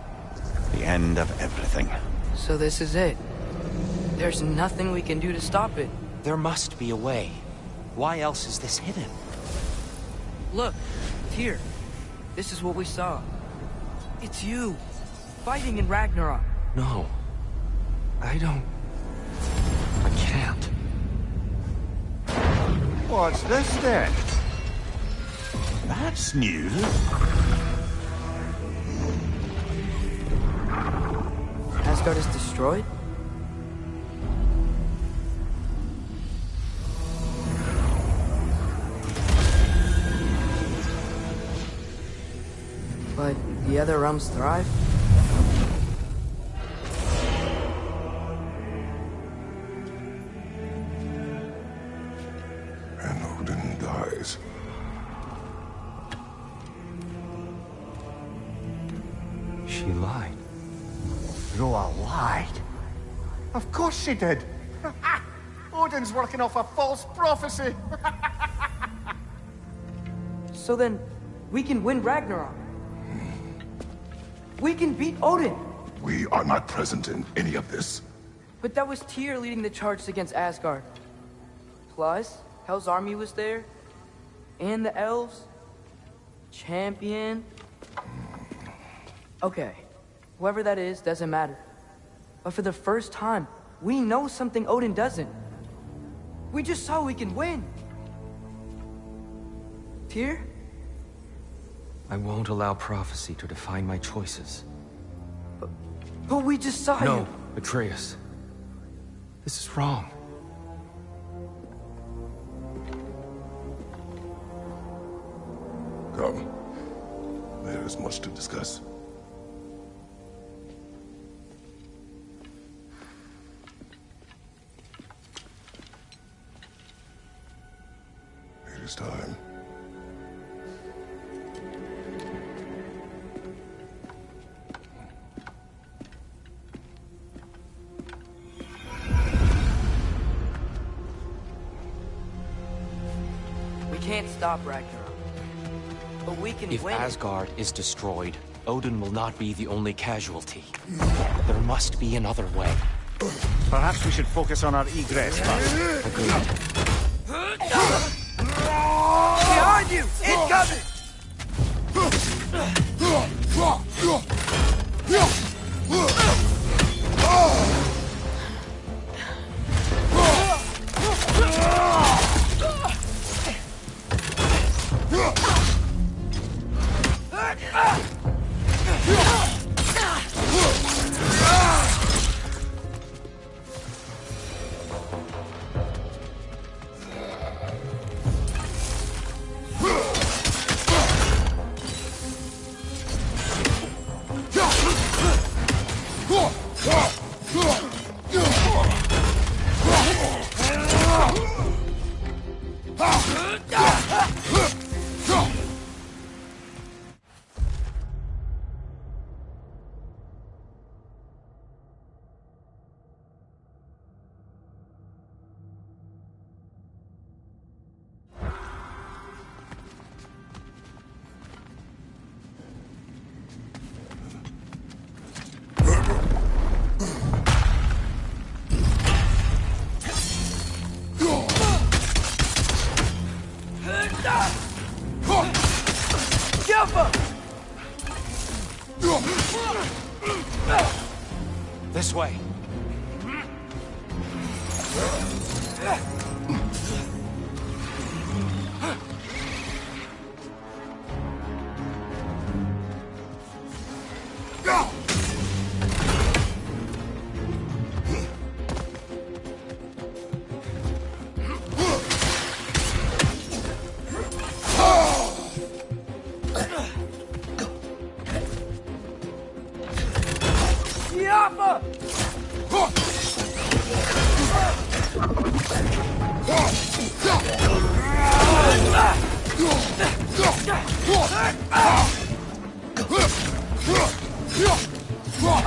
F: The end of everything.
B: So this is it. There's nothing we can do to stop it.
E: There must be a way. Why else is this hidden?
B: Look, here. This is what we saw. It's you, fighting in Ragnarok.
E: No. I can't.
F: What's this then? That's new.
B: Asgard is destroyed? But the other realms thrive?
D: And Odin dies.
E: She lied.
F: Groa lied. Of course she did. Odin's working off a false prophecy.
B: So then, we can win Ragnarok. We can beat Odin.
D: We are not present in any of this.
B: But that was Tyr leading the charge against Asgard. Plus, Hell's army was there. And the elves. Champion. Okay. Whoever that is, doesn't matter. But for the first time, we know something Odin doesn't. We just saw we can win. Tyr?
E: I won't allow prophecy to define my choices.
B: But we just saw you.
E: No, Atreus. This is wrong.
D: Come. There is much to discuss. It is time.
B: We can't stop Ragnarok. But we can
E: If
B: win.
E: Asgard is destroyed, Odin will not be the only casualty. There must be another way.
F: Perhaps we should focus on our egress first.
E: Agreed.
B: Behind you! Incoming!
E: This way.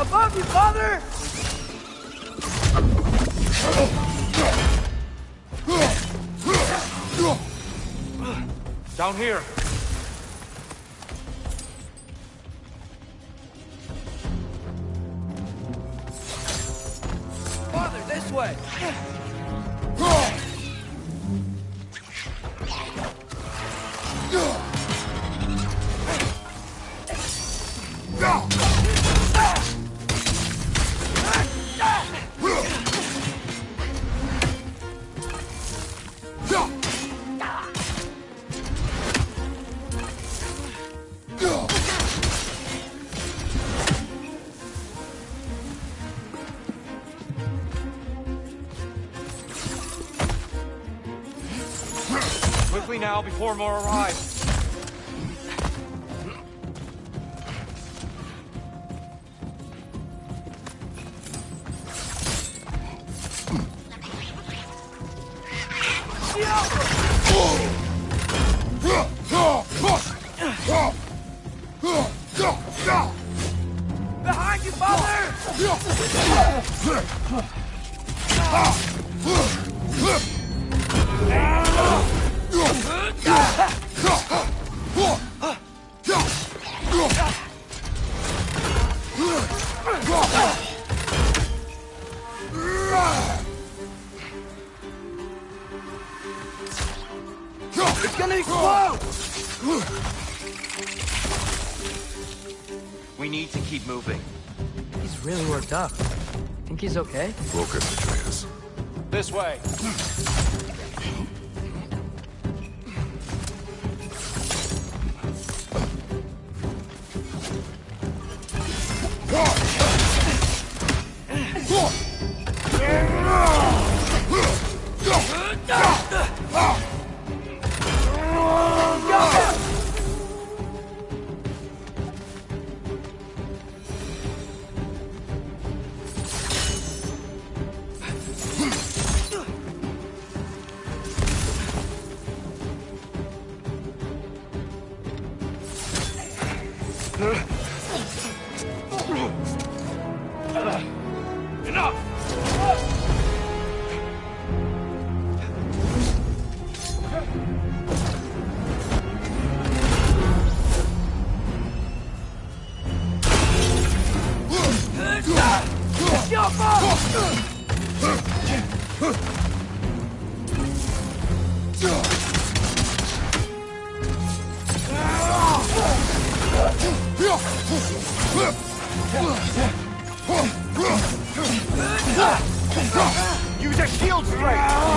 B: Above you, father!
E: Down here.
B: Father, this way!
E: Quickly now, before more arrive.
B: Behind you, father! It's gonna explode!
E: We need to keep moving.
B: He's really worked up. Think he's okay?
D: Focus, Atreus.
E: This way.
F: Use a shield strike!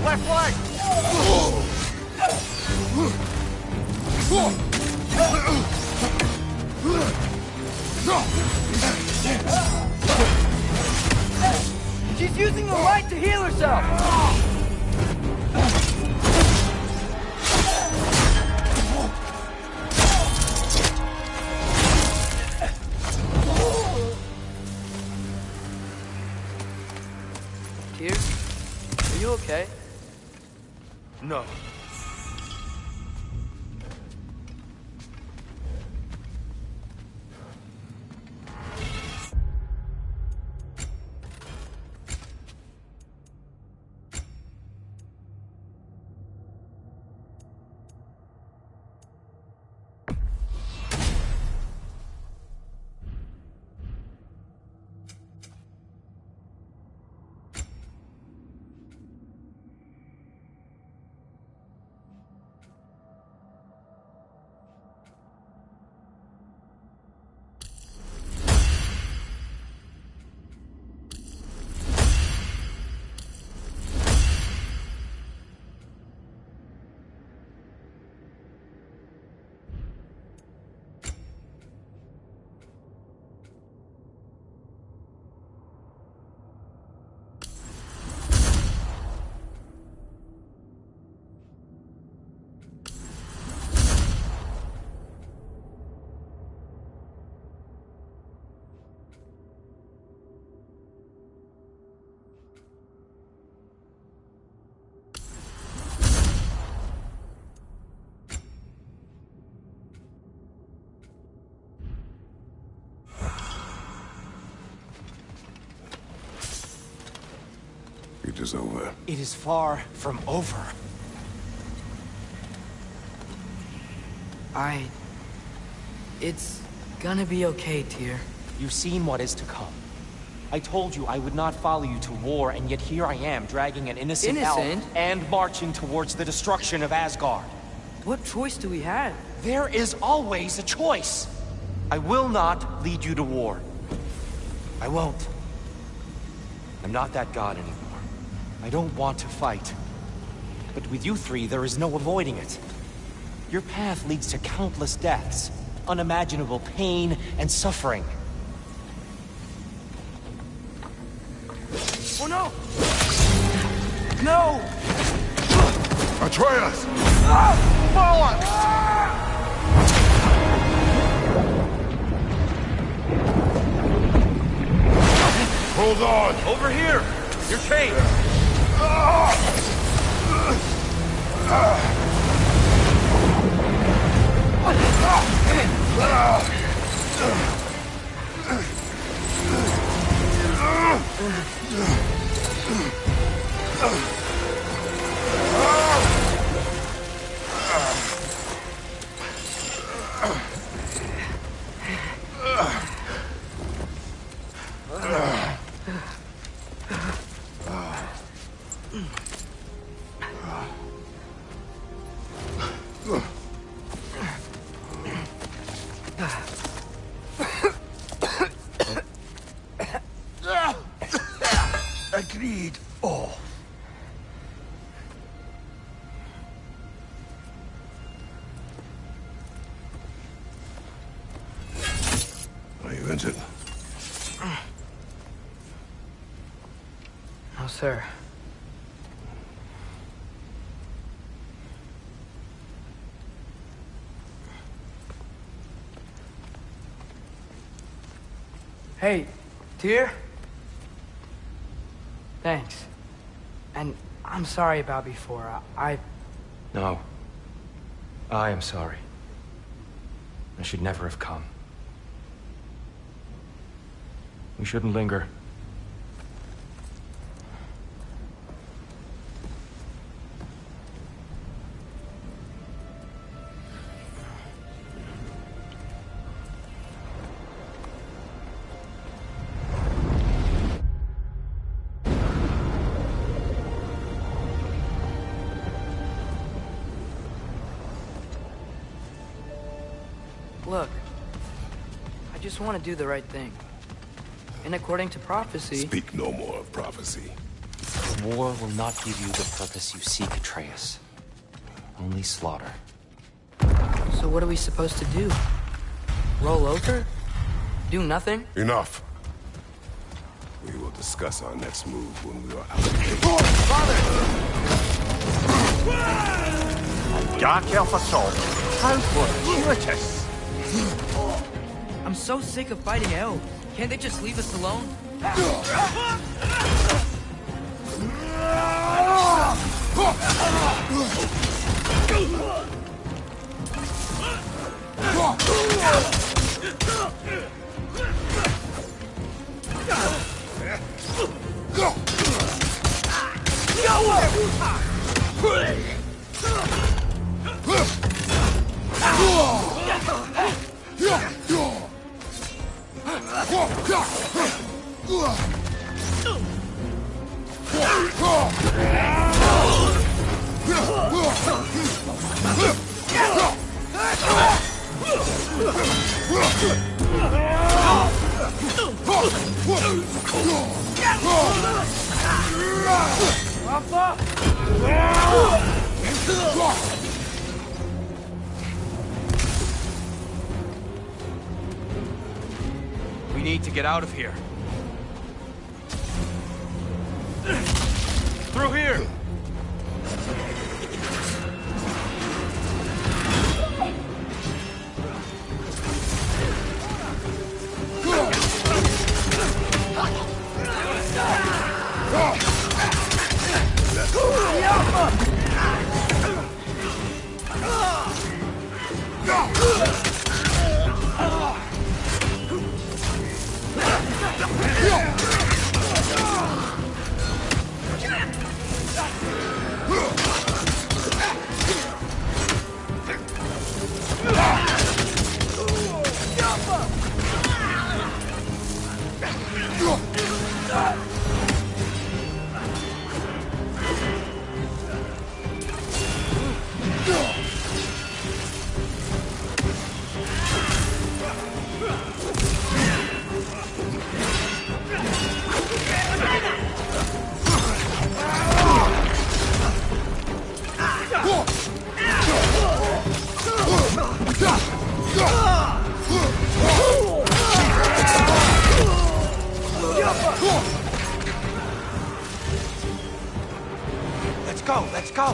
F: Left leg!
B: She's using the light to heal herself! Tears? Are you okay?
E: No.
D: It is over.
E: It is far from over.
B: It's gonna be okay, Tyr.
E: You've seen what is to come. I told you I would not follow you to war, and yet here I am, dragging an innocent elf and marching towards the destruction of Asgard.
B: What choice do we have?
E: There is always a choice. I will not lead you to war. I won't. I'm not that god anymore. I don't want to fight. But with you three, there is no avoiding it. Your path leads to countless deaths, unimaginable pain and suffering.
B: Oh no! No!
D: Atreus!
G: Hold on!
E: Over here! You're chained!
D: Agreed. Oh. Are you injured?
B: No, sir. Hey, Tyr? Thanks. And I'm sorry about before.
E: No. I am sorry. I should never have come. We shouldn't linger.
B: Look, I just want to do the right thing. And according to prophecy...
D: Speak no more of prophecy.
E: War will not give you the purpose you seek, Atreus. Only slaughter.
B: So what are we supposed to do? Roll over? Do nothing?
D: Enough. We will discuss our next move when we are out of
B: Father!
F: Dark Elf Assault. How fortuitous!
B: I'm so sick of fighting elves. Can't they just leave us alone?
A: We need to get out of here. Through here! Let's go!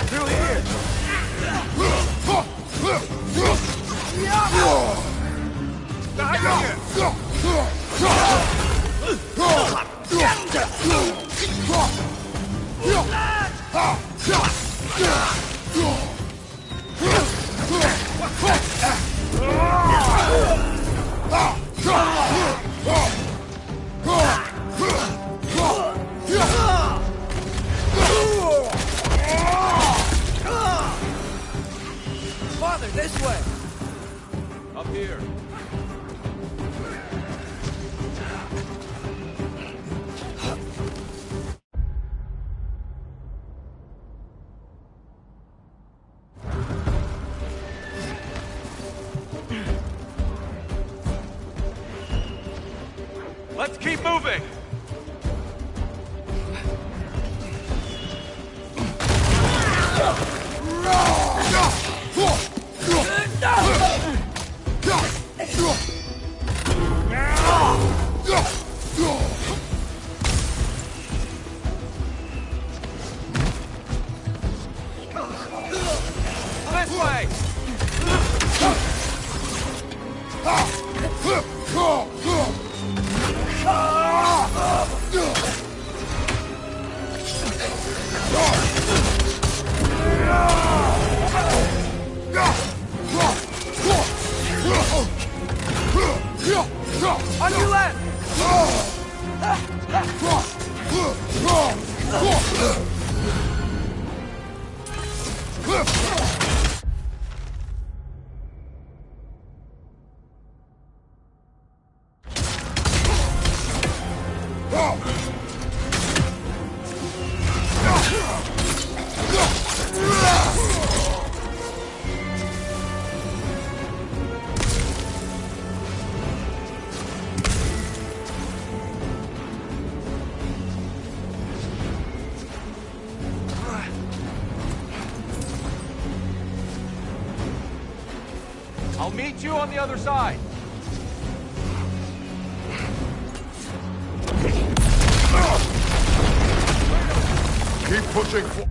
A: Through here!
B: Father, this way!
A: Up here. Let's keep moving! This way! On your left! I'll meet you on the other side.
D: Keep pushing for...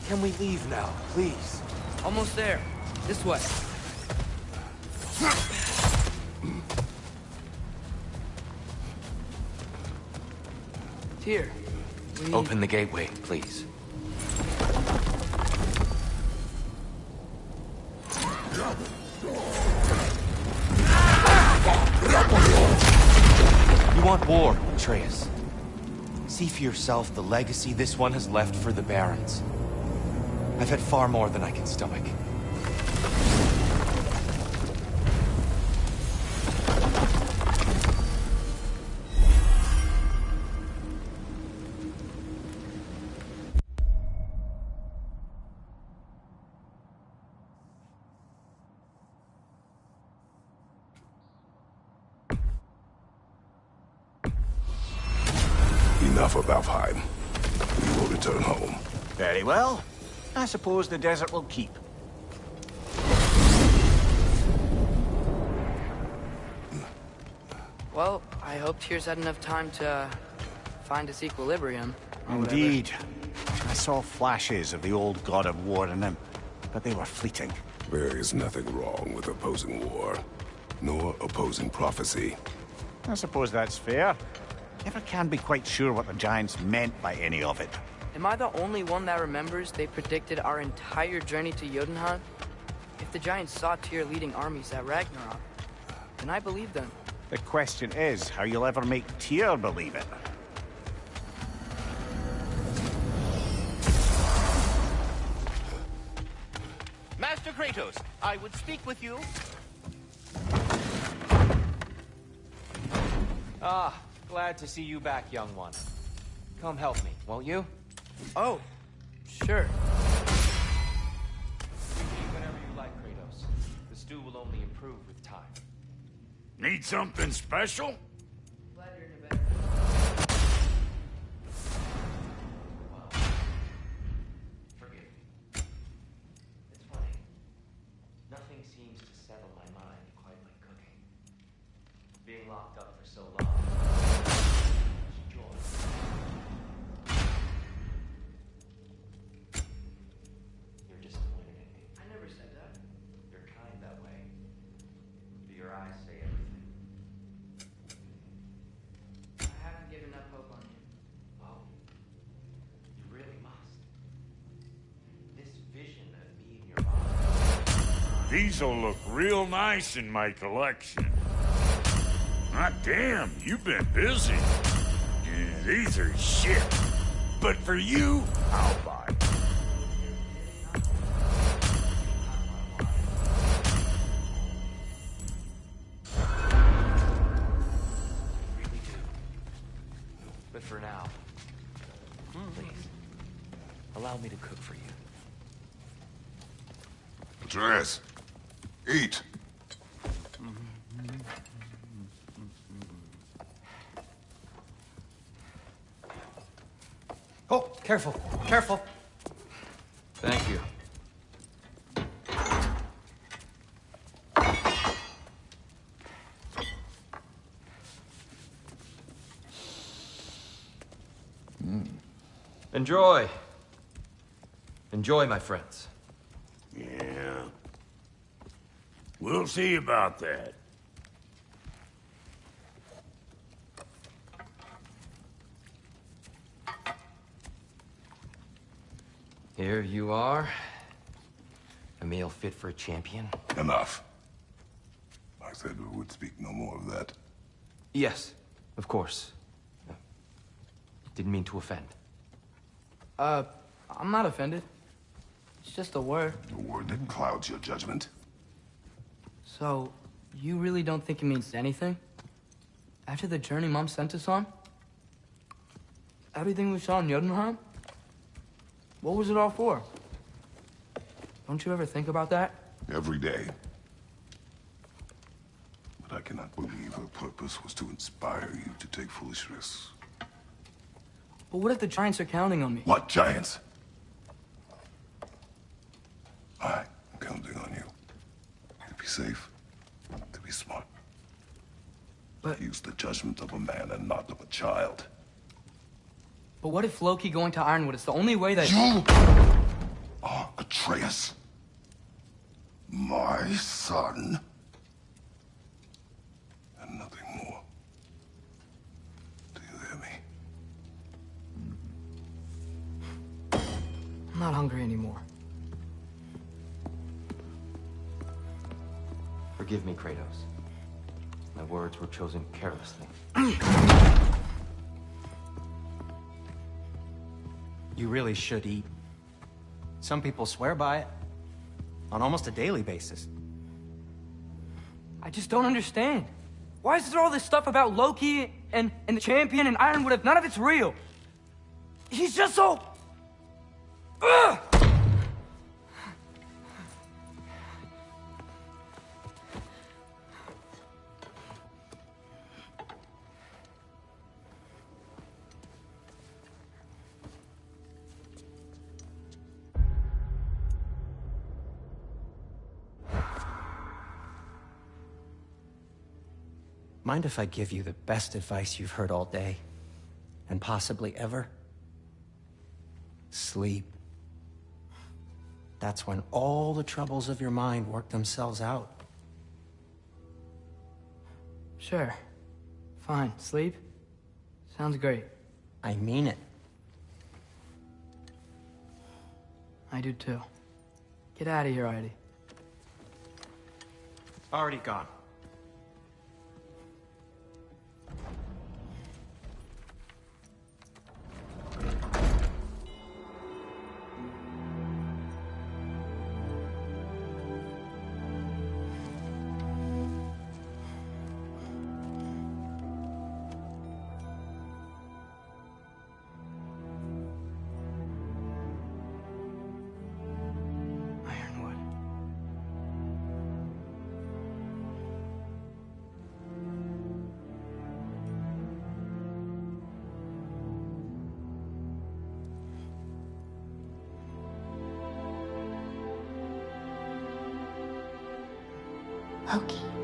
E: Can we leave now, please?
B: Almost there. This way. Here.
E: Open the gateway, please. You want war, Atreus. See for yourself the legacy this one has left for the Barons. I've had far more than I can stomach.
D: Enough of Alfheim. We will return home.
F: Very well. I suppose the desert will keep.
B: Well, I hope Tyr's had enough time to find its equilibrium. or whatever.
F: Indeed. I saw flashes of the old god of war in him, but they were fleeting.
D: There is nothing wrong with opposing war, nor opposing prophecy.
F: I suppose that's fair. Never can be quite sure what the Giants meant by any of it.
B: Am I the only one that remembers they predicted our entire journey to Jotunheim? If the Giants saw Tyr leading armies at Ragnarok, then I believe them.
F: The question is how you'll ever make Tyr believe it.
H: Master Kratos, I would speak with you.
E: Ah, glad to see you back, young one. Come help me, won't you?
B: Oh, sure.
E: Whenever you like, Kratos. The stew will only improve with time.
G: Need something special?
B: Glad you're in a better.
E: Forgive me. It's funny. Nothing seems to settle my mind quite like cooking. Being locked up for so long. Much joy. You're disappointed in me.
B: I never said that.
E: You're kind that way. Do your eyes say everything?
B: I haven't given up hope on you.
E: Oh. You really must. This vision of me in your eyes.
G: These'll look real nice in my collection. Hot damn, you've been busy. Yeah, these are shit. But for you, I'll buy.
E: Really do. But for now, please, allow me to cook for you.
D: Atreus, eat.
A: Oh, careful, careful.
E: Thank you. Enjoy. Enjoy, my friends.
G: Yeah. We'll see about that.
E: Here you are. A meal fit for a champion.
D: Enough. I said we would speak no more of that.
E: Yes, of course. Didn't mean to offend.
B: I'm not offended. It's just a word.
D: A word that clouds your judgment.
B: So, you really don't think it means anything? After the journey Mom sent us on? Everything we saw in Jotunheim? What was it all for? Don't you ever think about that?
D: Every day. But I cannot believe her purpose was to inspire you to take foolish risks.
B: But what if the Giants are counting on me?
D: What giants? I'm counting on you. To be safe. To be smart.
B: But...
D: Use the judgment of a man and not of a child.
B: But what if Loki going to Ironwood is the only way that...
D: You are Atreus. My son. And nothing more. Do you hear me?
B: I'm not hungry anymore.
E: Forgive me, Kratos. My words were chosen carelessly.
A: You really should eat. Some people swear by it. On almost a daily basis.
B: I just don't understand. Why is there all this stuff about Loki and the champion and Ironwood if none of it's real? He's just so... Ugh!
A: Mind if I give you the best advice you've heard all day? And possibly ever? Sleep. That's when all the troubles of your mind work themselves out.
B: Sure. Fine. Sleep? Sounds great.
A: I mean it.
B: I do too. Get out of here, Heidi.
A: Already gone.
B: Ironwood.
I: Loki.